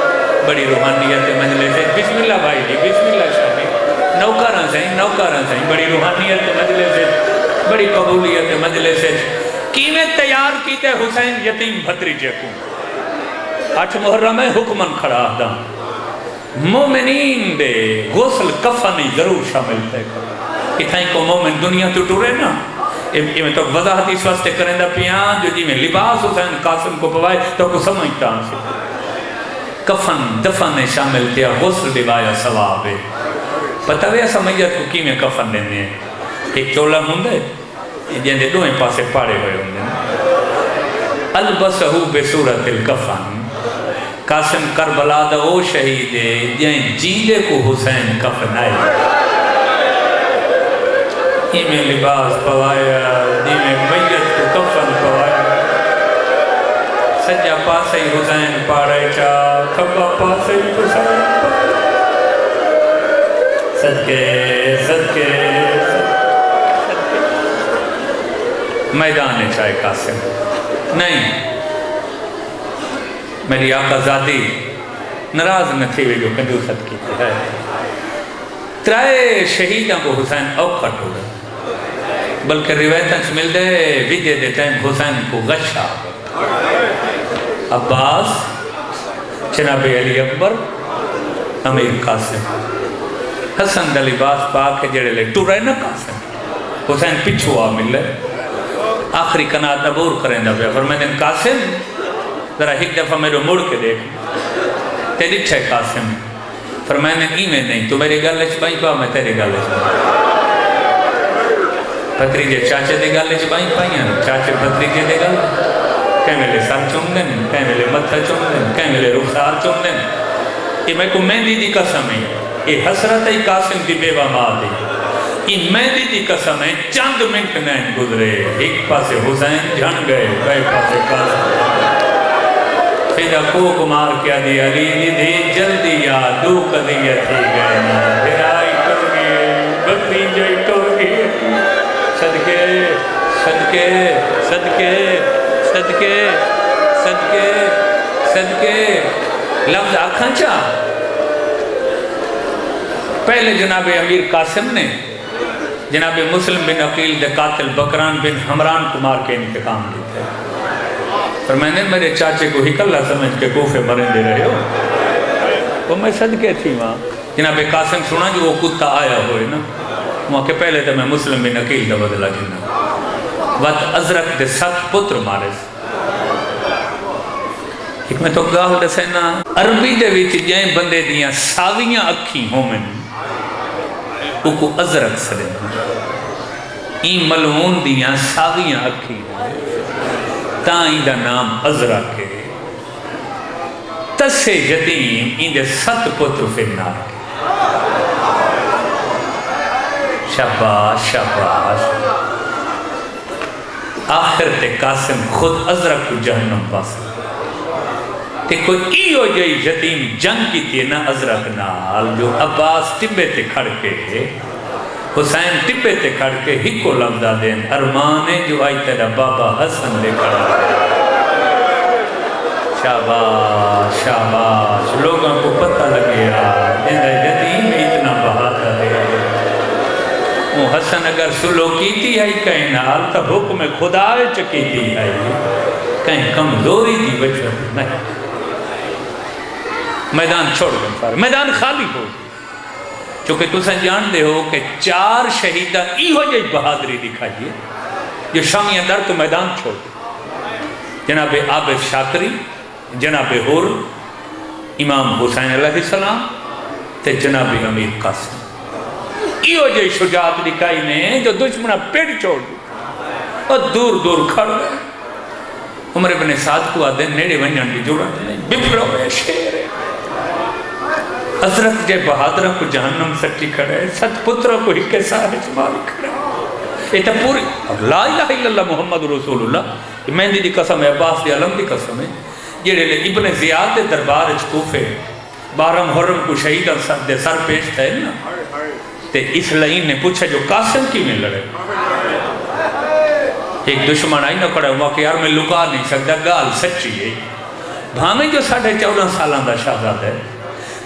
بڑی روحانیت مجلس ہے بسم اللہ بھائی جی بسم اللہ شاہی نوکاراں سائیں بڑی روحانیت مجلس ہے بڑی قبولیت مجلس ہے کیویں تیار کیتے حسین یتیم بھتریجے کو 8 محرم ہے حکمن کھڑا دا مومنین دے غسل کفنی ضرور شامل تھے اتھائیں کو مومن دنیا تو ٹورے نا یہ میں تو وضاحت اس واسطے کریں دا پیان جو جی میں لباس حسین قاسم کو پوائے تو کو سمجھتا ہوں سے کفن دفن شامل تھے غسل دیوایا ثواب ہے پتہ وے سمجھت کو کی میں کفن دینے ہیں ایک چولا ہوں دے جن دوئیں پاسے پاڑے ہوئے ہوں البسہو بصورت الکفن قاسم کربلا دا او شہید ہے جن جیلے کو حسین کفن آئے میں لباس پوایا میں میت کو کفن پوایا سجا پاسے حسین پاڑے چا کھبا پاسے حسین صدقے صدقے میدان چاہے قاسم نہیں میری آقا ذاتی ناراض نہ تھی وہ جو کنجوست کی ہے ترائے شہیدوں کو حسین اوکھٹ ہو گئے بلکہ روایتاں سے مل دے ویجے دے ٹائم حسین کو غشہ عباس جناب علی اکبر امیر قاسم حسن دا لباس پاک کے جڑے لے ٹو رہے نا قاسم حسین پچھو آ مل لے آخری کنات عبور کریں دا پیا فرمائے قاسم ذرا ایک دفعہ میرے مڑ کے دیکھ تیری چھے قاسم فرمائے میں نہیں تو میری گالش بائی پا میں تیری گالش بائی پتریجے چاچے دے گالش بائی پائیں چاچے پتریجے دے گال کہیں ملے سر چون دیں کہیں ملے متھا چون دیں کہیں ملے رخسار چون دیں یہ میں کو مہندی دی قسم ہے یہ حسرت ہے قاسم دی بیوہ ماں دی یہ مہندی دی قسم ہے چند منٹ نہیں گزرے ایک پاسے حسین جھن گئے بے پاسے قاسم فیدہ کوک مار کیا دی علی دی جلدی یا دو قضیہ تھی گئے نا پھر آئی کر گئے بکری جائی کر گئے صدقے صدقے صدقے صدقے صدقے صدقے لفظ آکھاں چاہ پہلے جناب امیر قاسم نے جناب مسلم بن عقیل دے قاتل بکران بن حمران کو مار کے انتقام دیتے پر میں نے میرے چاچے کو ہی کلہ سمجھ کے کوفے مرن دے رہے ہو وہ میں صدقے تھی وہاں جناب قاسم سنا جو وہ کتا آیا ہوئے نا وہاں کے پہلے تو میں مسلم بن عقیل دا بدلا جنہ وقت ازرق دے 7 پتر مارے ایک میں تو گاہ دے سینا عربی دے ویچ جائیں بندے دیاں ساویاں اکھی ہوں میں وہ کو ازرق سرے این ملعون دیاں ساویاں اکھی ہوں تائیں دا نام ازرق ہے تسے یتیم این دے 7 پتر فرنار کے شاباش شاباش آخر تے قاسم خود ازرق کو جہنم پاس تے کوئی ایو جائی یتیم جنگ کی تھی نا ازرق نال جو عباس ٹبے تے کھڑ کے حسین ٹبے تے کھڑ کے ہی کو لفظہ دین ارمانے جو آئی تیرا بابا حسن لے کھڑا شاباش شاباش لوگوں کو پتہ لگے جنہ یتیم اتنا بہاتا ہے وہ حسن اگر سلو کی تھی آئی کہیں نال تا حکم خدا چکی تھی آئی کہیں کمزوری دی وجہ نہیں میدان چھوڑ گئے سارے میدان خالی ہو چونکہ تو سن جان دے ہو کہ 4 شہیدہ ای ہو جائے بہادری دکھائیے جو شامیہ در تو میدان چھوڑ جناب عابد شاکری جناب حر امام حسین علیہ السلام تے جناب امیر قاسم ای ہو جائے شجاعت دکھائی نے جو دشمنہ پیڑ چھوڑ دی اور دور دور کھڑ گئے عمر ابن سعد کو آدھے نیڑے ونجان کی جوڑا نہیں بپرو ہے شیر ہے حضرت جے بہادرہ کو جہنم سٹی کھڑے 7 پترہ کو ہی کے سارے چمالی کھڑے یہ تا پوری لا الہ الا اللہ محمد رسول اللہ مہندی دی قسم ہے عباس دی علم دی قسم ہے یہ لے ابن زیاد دے دربار اچ کوفے 12 محرم کو شہیدہ دے سر پیش تھے نا تے اس لئین نے پوچھا جو قاسم کی میں لڑے ایک دشمن آئی نہ کھڑا ہوا کہ یار میں لکا نہیں سکتا گال سچی ہے بھامیں جو 14.5 سالان دا شہزاد ہے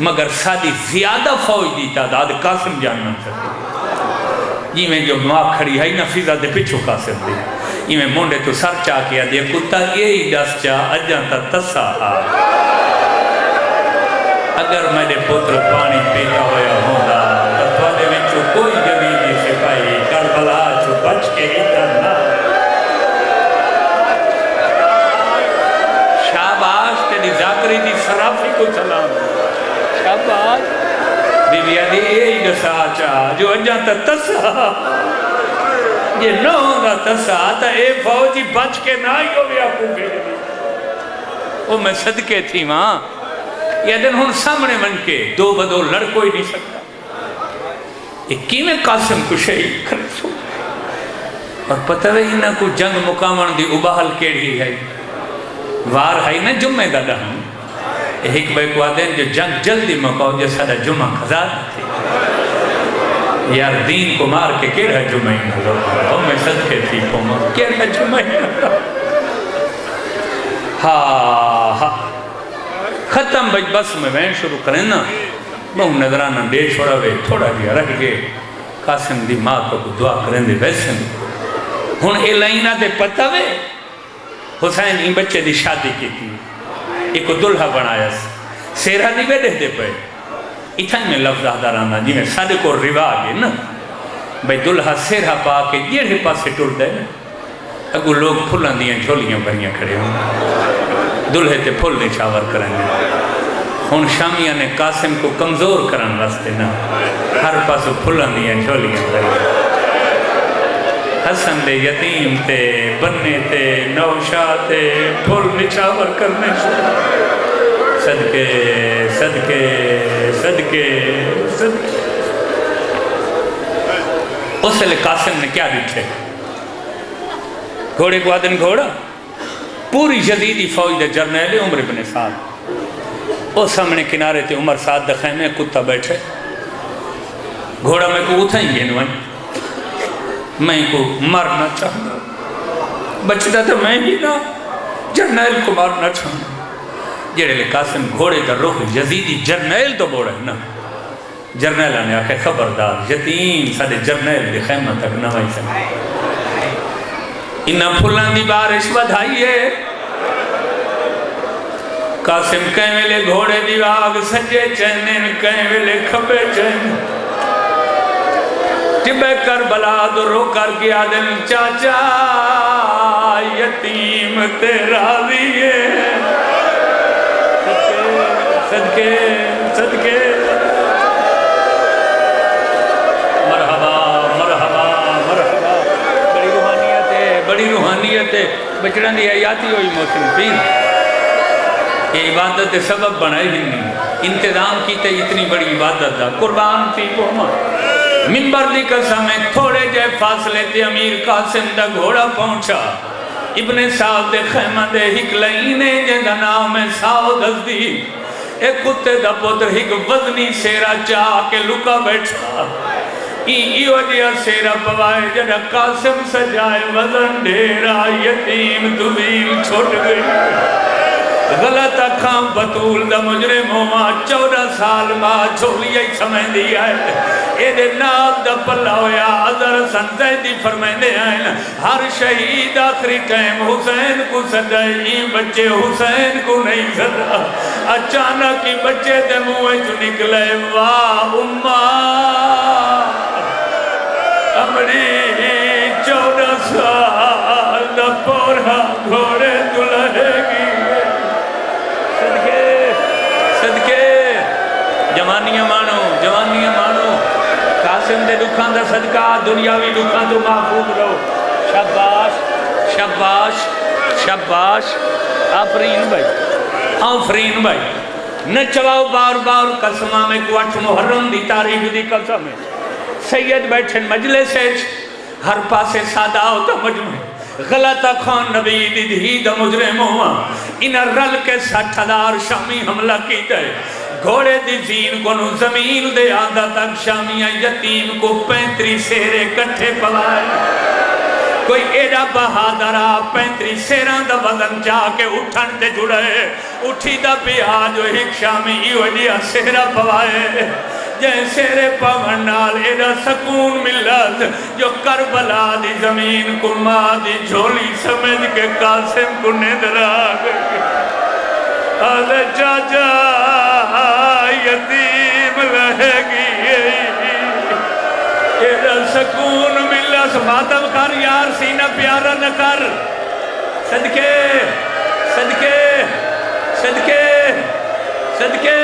مگر سادی زیادہ فوج دی تعداد قاسم جان نہ سکتے یہ میں جو ماں کھڑی ہے نا فضا دے پچھو قاسم دی یہ میں مونڈے تو سر چاہ کیا دیا کتا یہی دس چاہ اجاں تا تسا آ اگر میں نے پتر پانی پیتا ہویا ہوندہ تفادے میں چو کوئی جبیدی سپائی کربلا چو بچ کے ادھر نہ شاباش تیری ذاکری دی سرافی کو سلام شاباش بی بی آدھی یہی دسا چاہ جو اجاں تا تسا یہ نہ ہوگا تسا تا اے فوجی بچ کے نہ ہی ہوگی آپ کو بھیج دی وہ میں صدقے تھی ماں یہ دن ہن سامنے من کے دو بدو لڑ کوئی نہیں سکتا یہ کی میں قاسم کو شہید کر سو اور پتہ ہے انہاں کو جنگ مقامن دی اباہل کیڑی ہے وار ہے نا جمعہ دا ہم ایک بھائی کو آدھیں جو جنگ جلدی مقاو جیسا دا جمعہ خزار تھی یار دین کو مار کے کیڑا جمعہ نہ اور میں صدقے تھی پوما کیڑا جمعہ نہ ہاں ختم بج بس میں وین شروع کریں نا بہو نظرانہ دے چھوڑا وے تھوڑا بھی رکھ گئے قاسم دی ماں کو دعا کریں دے ویسے ہن اے لائنہ دے پتہ وے حسین ان بچے دی شادی کی تھی ایک دلہا بنایا سیرہ نہیں بیٹھے دے پہ اتھائی میں لفظ آدھا رہنا جی میں سادے کو رواج ہے نا بھئی دلہا سیرہ پا کے یہ پاسے ٹوڑ دے اگو لوگ پھلان دیاں جھولیاں بھریاں کھڑے ہوں دلہے تے پھل نچاور کریں گے ہون شامیہ نے قاسم کو کمزور کرن رستے نا ہر پاسو پھلان دیاں جھولیاں بھریاں حسن دے یتیم تے بننے تے نوشاہ تے پھل نچاور کرنے صدقے صدقے صدقے صدقے اس لئے قاسم نے کیا دیکھے گھوڑے کو آدن گھوڑا پوری جدیدی فوج دے جرنیل عمر ابن سعد وہ سامنے کنارے تے عمر سعد دے خیمے کتا بیٹھے گھوڑا میں کو اتھائیں گے نوائیں میں کو مرنا چاہنا بچتا تو میں بھی نا جرنیل کو مارنا چاہنا جیڑے لے قاسم گھوڑے کا روح یزیدی جرنیل تو بوڑا ہے نا جرنیل آنے آکے خبردار یتیم سادے جرنیل دے خیمہ تک نوائی سکتے انہا پھلان دی بارش بدھائیے قاسم کہیں ویلے گھوڑے دی آگ سجے چینن کہیں ویلے کھبے چینن ٹبے کربلا درو کر گیا دن چاچا یتیم تیرا دیئے صدقے صدقے مرحبا مرحبا مرحبا بڑی روحانیت ہے بچڑان دی حیاتی ہوئی موسم پین یہ عبادت سبب بنائی ہی نہیں انتظام کی تے اتنی بڑی عبادت دا قربان تھی محمد منبر دی قسم میں تھوڑے جائے فاصلے تے امیر قاسم دا گھوڑا پہنچا ابن سعد دے خیمہ دے ہک لئینے جہاں نام ہے سعود ازدیق ایک کتے دا پتر ہک وزنی سیرہ چاہ کے لکا بیٹھا ایو جیا سیرہ پوائے جڑا قاسم سجائے وزن ڈیرا یتیم دبیل چھوٹ گئی غلط اکھاں بطول دا مجرم ہوا 14 سال ماں جھولیہ ہی سمجھ دیا ہے اے دے ناب دا پلا ہویا عذر سنزیدی فرمیندے ہیں ہر شہید آخری ٹائم حسین کو سجائی بچے حسین کو نہیں سجا اچانک ہی بچے دے موئے جو نکلے واہ اماں امری 14 سال دا پورا گھوڑے دلہے گی صدقے جوانیاں مانو قاسم دے دکھان دا صدقہ دنیاوی دکھان تو محفوظ رہو شاباش شاباش شاباش آفرین بھائی نہ چواؤ بار بار قسمہ میں کو 8 محرم دی تاریخ دی قسم ہے سید بیٹھن مجلس ہے ہر پاسے سادہ ہوتا مجمع غلطہ خان نبی دی دھی دا مجرم ہوا انہا رل کے 60,000 شامی حملہ کی دے گھوڑے دی زین کو نو زمین دے آدھا تک شامیہ یتیم کو 35 سیرے کٹھے پلائے کوئی ایڈا بہادرہ 35 سیران دا وزن جا کے اٹھن تے جڑے اٹھی دا پیا جو ایک شامی ایو جیا سیرہ پوائے جائے سیرے پاونال ایڈا سکون ملت جو کربلا دی زمین کو ماں دی جھولی سمجھ کے قاسم کو ندر آگئی آدھے چاچا یتیم رہے گی ایڈا سکون ملت ماتم کر یار سینہ پیارا نہ کر صدقے صدقے صدقے صدقے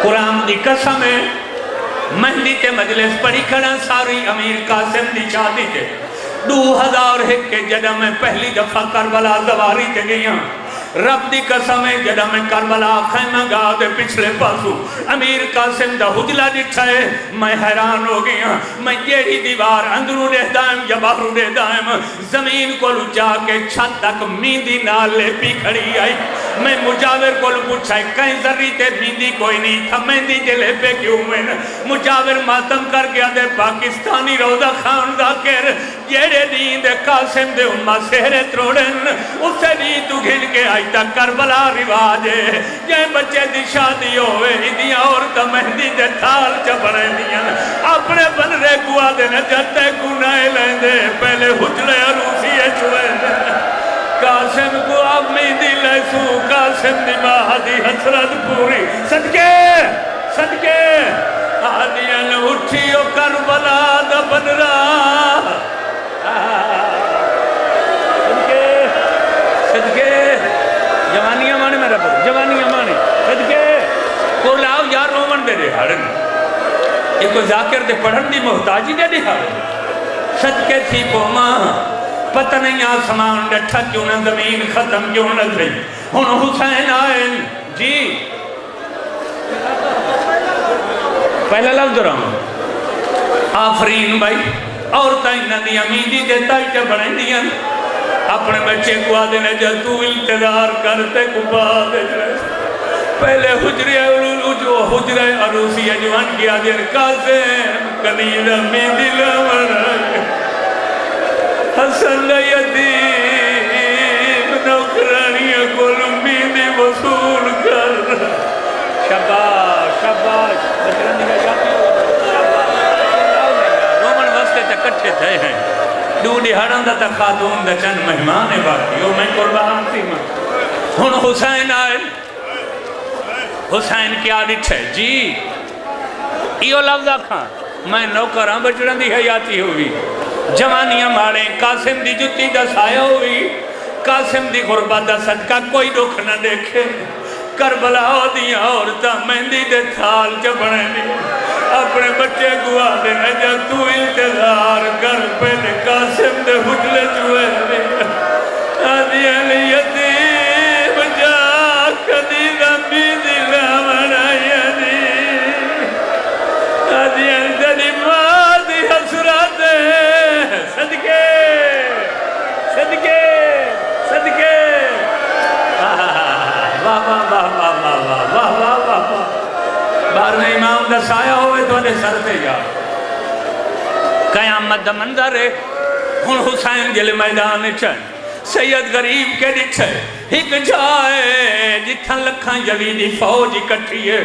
قرآن دی قسم ہے مہندی تے مجلس پڑھی کھڑا ساری امیر قاسم دی شادی تے 2001 کے جدہ میں پہلی دفعہ کربلا زواری تے گئی ہوں رب دی قسم ہے جدہ میں کربلا خیمہ گاہ دے پچھلے پاسو امیر قاسم دا حجلہ دٹھا ہے میں حیران ہو گیا میں جیڑی دیوار اندروں رہ دائم یا باہروں رہ دائم زمین کو لچا کے چھت تک میندی نال لے پی کھڑی آئی میں مجاور کو پوچھا ہے کہیں ذری تے میندی کوئی نہیں تھا مہندی جلے پہ کیوں میں مجاور ماتم کر گیا دے پاکستانی روزہ خان ذاکر جیڑے دین دے قاسم دے امہ سہرے تروڑن اسے نہیں تو گھن کے آئی تا کربلا رواج ہے یہ بچے دی شادی ہوئے دیا عورتہ مہندی دے تھال چپڑے دیا اپنے بنرے گوا دے نجتے گنائے لیندے پہلے حجلے عروسی چھوئے قاسم کو اب میندی لیسو قاسم دی ماہدی حسرت پوری صدقے صدقے آدیاں اٹھیو کربلا دا بنرا صدقے جوانیاں مانے میرا پر جوانیاں مانے صدقے کو لاؤ یار رومن دے دے ہارن ایک کو ذاکر دے پڑھن دی محتاجی دے دے ہارن صدقے تھی کو ماں پتہ نہیں آسمان ڈٹھا کیوں نہ زمین ختم کیوں نہ تھی ہن حسین آئین جی پہلا لفظ رہا آفرین بھائی اور تائنہ دیا میدی دیتا ہی بڑھیں دیا اپنے بچے کو آدھنے جا تو انتظار کرتے کو بعد پہلے حجرہ عروسی جوان کی آدھنے قاسم کنیدہ میدی لمرک حسن یتیم نوکرانی کو میدی وصول کر شباش شباش بچران دیگا جاتی ہو رومن وستے تکٹھے تھے ہیں ڈوڑی ہڑن دا تا خاتون دا چند مہمان باقی ہو میں قربان تھی ماں ہن حسین آئے حسین کیا ڈٹھے جی ایو لفظہ کھان میں نوکران بچران دی حیاتی ہوئی جوانیاں مارے قاسم دی جتی دا سایہ ہوئی قاسم دی غربت دا صدقہ کوئی رخ نہ دیکھے کربلا دیا عورتہ مہندی دے تھال چپڑے دی اپنے بچے گوا دے نجا تو انتظار کر پہلے قاسم دے حجلے چوئے دے آدھی علی یتیم جا کدی رمی دلا منائی دی آدھی علی مادی حسرت صدقے صدقے صدقے واہ واہ واہ واہ واہ واہ واہ واہ واہ بار میں امام دا سایہ ہوئے تو انہیں سر دے جا قیامت دا منظر ہے ہن حسین جل میدان چن سید غریب کے دکھے ایک جائے جتھاں لکھاں یزیدی فوج اکٹھی ہے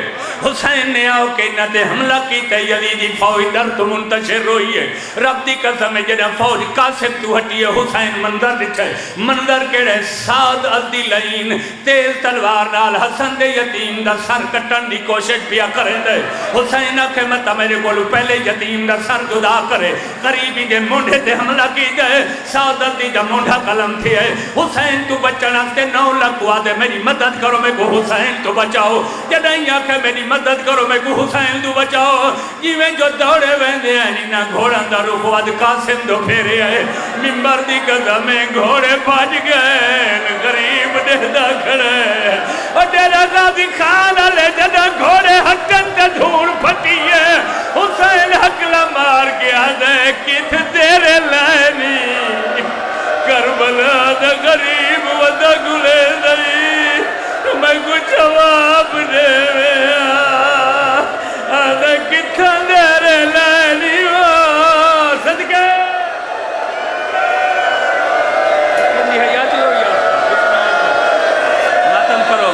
حسین نے آؤ کہ انہاں تے حملہ کیتے یزیدی فوج در تو منتشر ہوئی ہے رب دی قسم ہے جنہاں فوج قاسم تو ہٹی ہے حسین منظر دکھے منظر کیڑے ساد عدی لین تیز تلوار نال حسن دے یتیم دا سر کٹن دی کوشش پیا کرے دے حسین آکھے مطا میرے کولو پہلے یتیم دا سر جدا کرے قریبی دے مونڈے تے حملہ کی دے ساد عدی دا مونڈا قلم تھی ہے حسین تو بچنا تے 9 لاکھ ہوا دے میری مدد کرو میں کو حسین تو بچاؤ جدائیں آکھے میری مدد کرو میں کو حسین تو بچاؤ جیویں جو دوڑے ویندے ہیں نہ گھوڑا دا روح واد قاسم دو پھیرے آئے ممبر دی قدمیں گھوڑے پاج گئے غریب دہدہ کھڑے اور ڈیرہ غازی خان علی جدہ گھوڑے ہٹن تے دھوڑ پھٹی ہے حسین حقلہ مار گیا دے کت تیرے لائنی کربلا دا غریب ودا گلے دئی میں کچھ جواب دے آدھا کتھا دیرے لینی ہو صدقے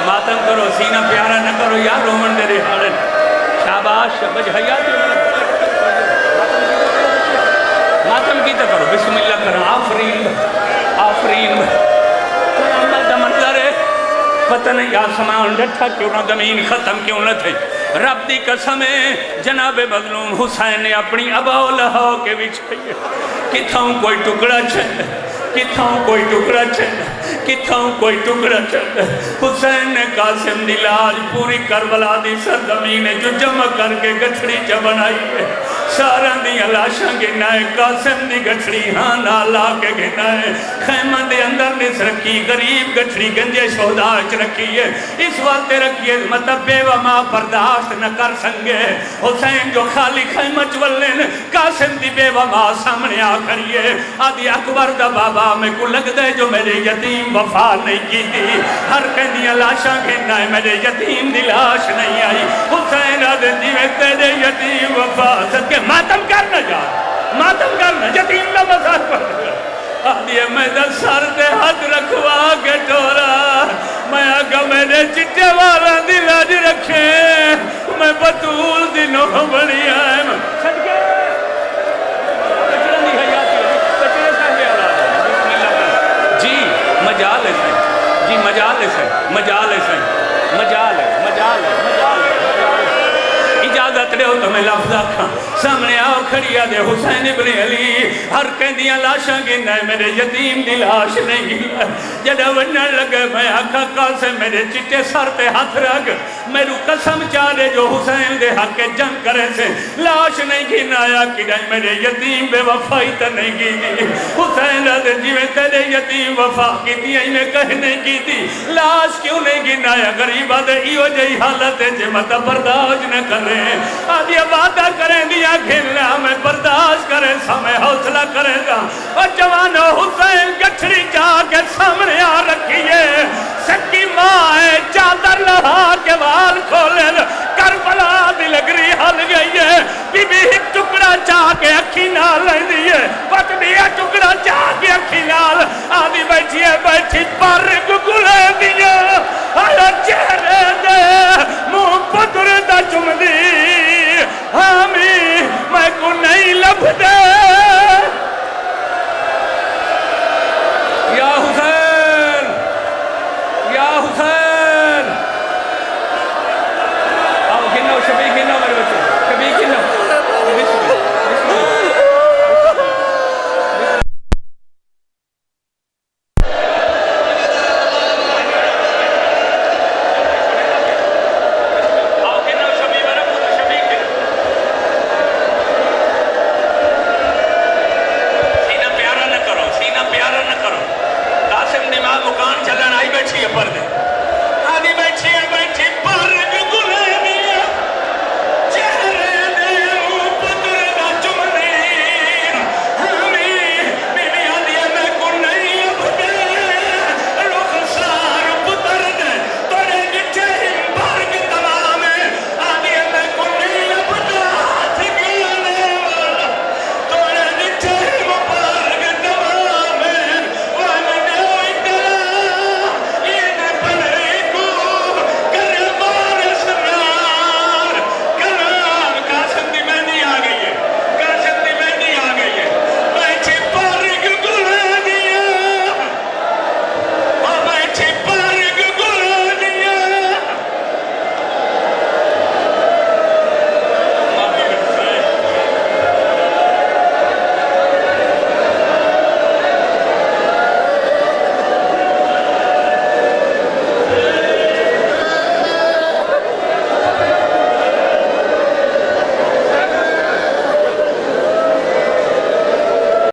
ماتم کرو سینہ پیارا نہ کرو یا رومن دے رہا شاباش بج حیاتی ہو ماتم کی کرو بسم اللہ کرو آفرین آفرین محمد دا منظر ہے پتہ نہیں آسمان ڈٹھا کیوں نہ زمین ختم کیوں نہ تھی رب دی قسم ہے جناب مظلوم حسین نے اپنی ابا و لہو کے بچھائی کتھاؤں کوئی ٹکڑا چھے کتھوں کوئی ٹکڑا چند کتھوں کوئی ٹکڑا چند حسین نے قاسم دی لاج پوری کربلا دی سرزمین جو جمع کر کے گٹھڑی چ بنائی ہے سارن دی لاشاں گنا ہے قاسم دی گٹھڑی ہاں نالا کے گنا ہے خیمہ دے اندر نس رکھی غریب گٹھڑی گنجے شہداچ رکھی ہے اس وقت رکھی ہے مطلب بے وما برداشت نہ کر سنگے حسین جو خالی خیمہ چولن قاسم دی بے وما سامنے آ کریے آدھی اکبر دا بابا میں کو لگ دے جو میرے یتیم وفا نہیں کی تھی ہر کہنیاں لاشاں گھننا ہے میرے یتیم دی لاش نہیں آئی حسین آدھے دیوے تیرے یتیم وفا صدقے ماتم کرنا جا ماتم کرنا یتیم نہ مزار پر آدھی میں دا سر دے حد رکھوا کے ٹورا میں آگا میرے چٹے والا دی لاج رکھے میں بطول دنوں بڑی آئے صدقے اجازت دے ہو تو میں لفظ آکھاں سامنے آؤ کھڑیا دے حسین ابن علی ہر کہندیاں لاشاں گنا ہے میرے یتیم دی لاش نہیں جڑا ونن لگے میں آکھا قاسم میرے چٹے سر تے ہاتھ رکھ میرو قسم چاہے جو حسین دے حق کے جنگ کرے سے لاش نہیں گنا آیا کہ میرے یتیم بے وفائی تا نہیں گی حسین دے جیوے تیرے یتیم وفا کی تھی انہیں کہہ نہیں کی تھی لاش کیوں نہیں گنا آیا غریبہ دے ایو جئی حالت ہے جے مطا برداشت نہ کرے آدھی وعدہ کریں دیا کھلنا میں برداشت کریں سامنے حوصلہ کریں گا اور جوانو حسین گٹھڑی جا کے سامنے آ رکھیے سکی ماں ہے چادر لہا کے وال کھولے کربلا دی لگری حل گئی ہے بی بی ایک ٹکڑا چاہ کے اکھی نال لے دیئے وقت بھی ایک ٹکڑا چاہ کے اکھی نال آدھی بیٹھی پر گلے دیئے آیا چہرے دے منہ پتر دا چم دی آمین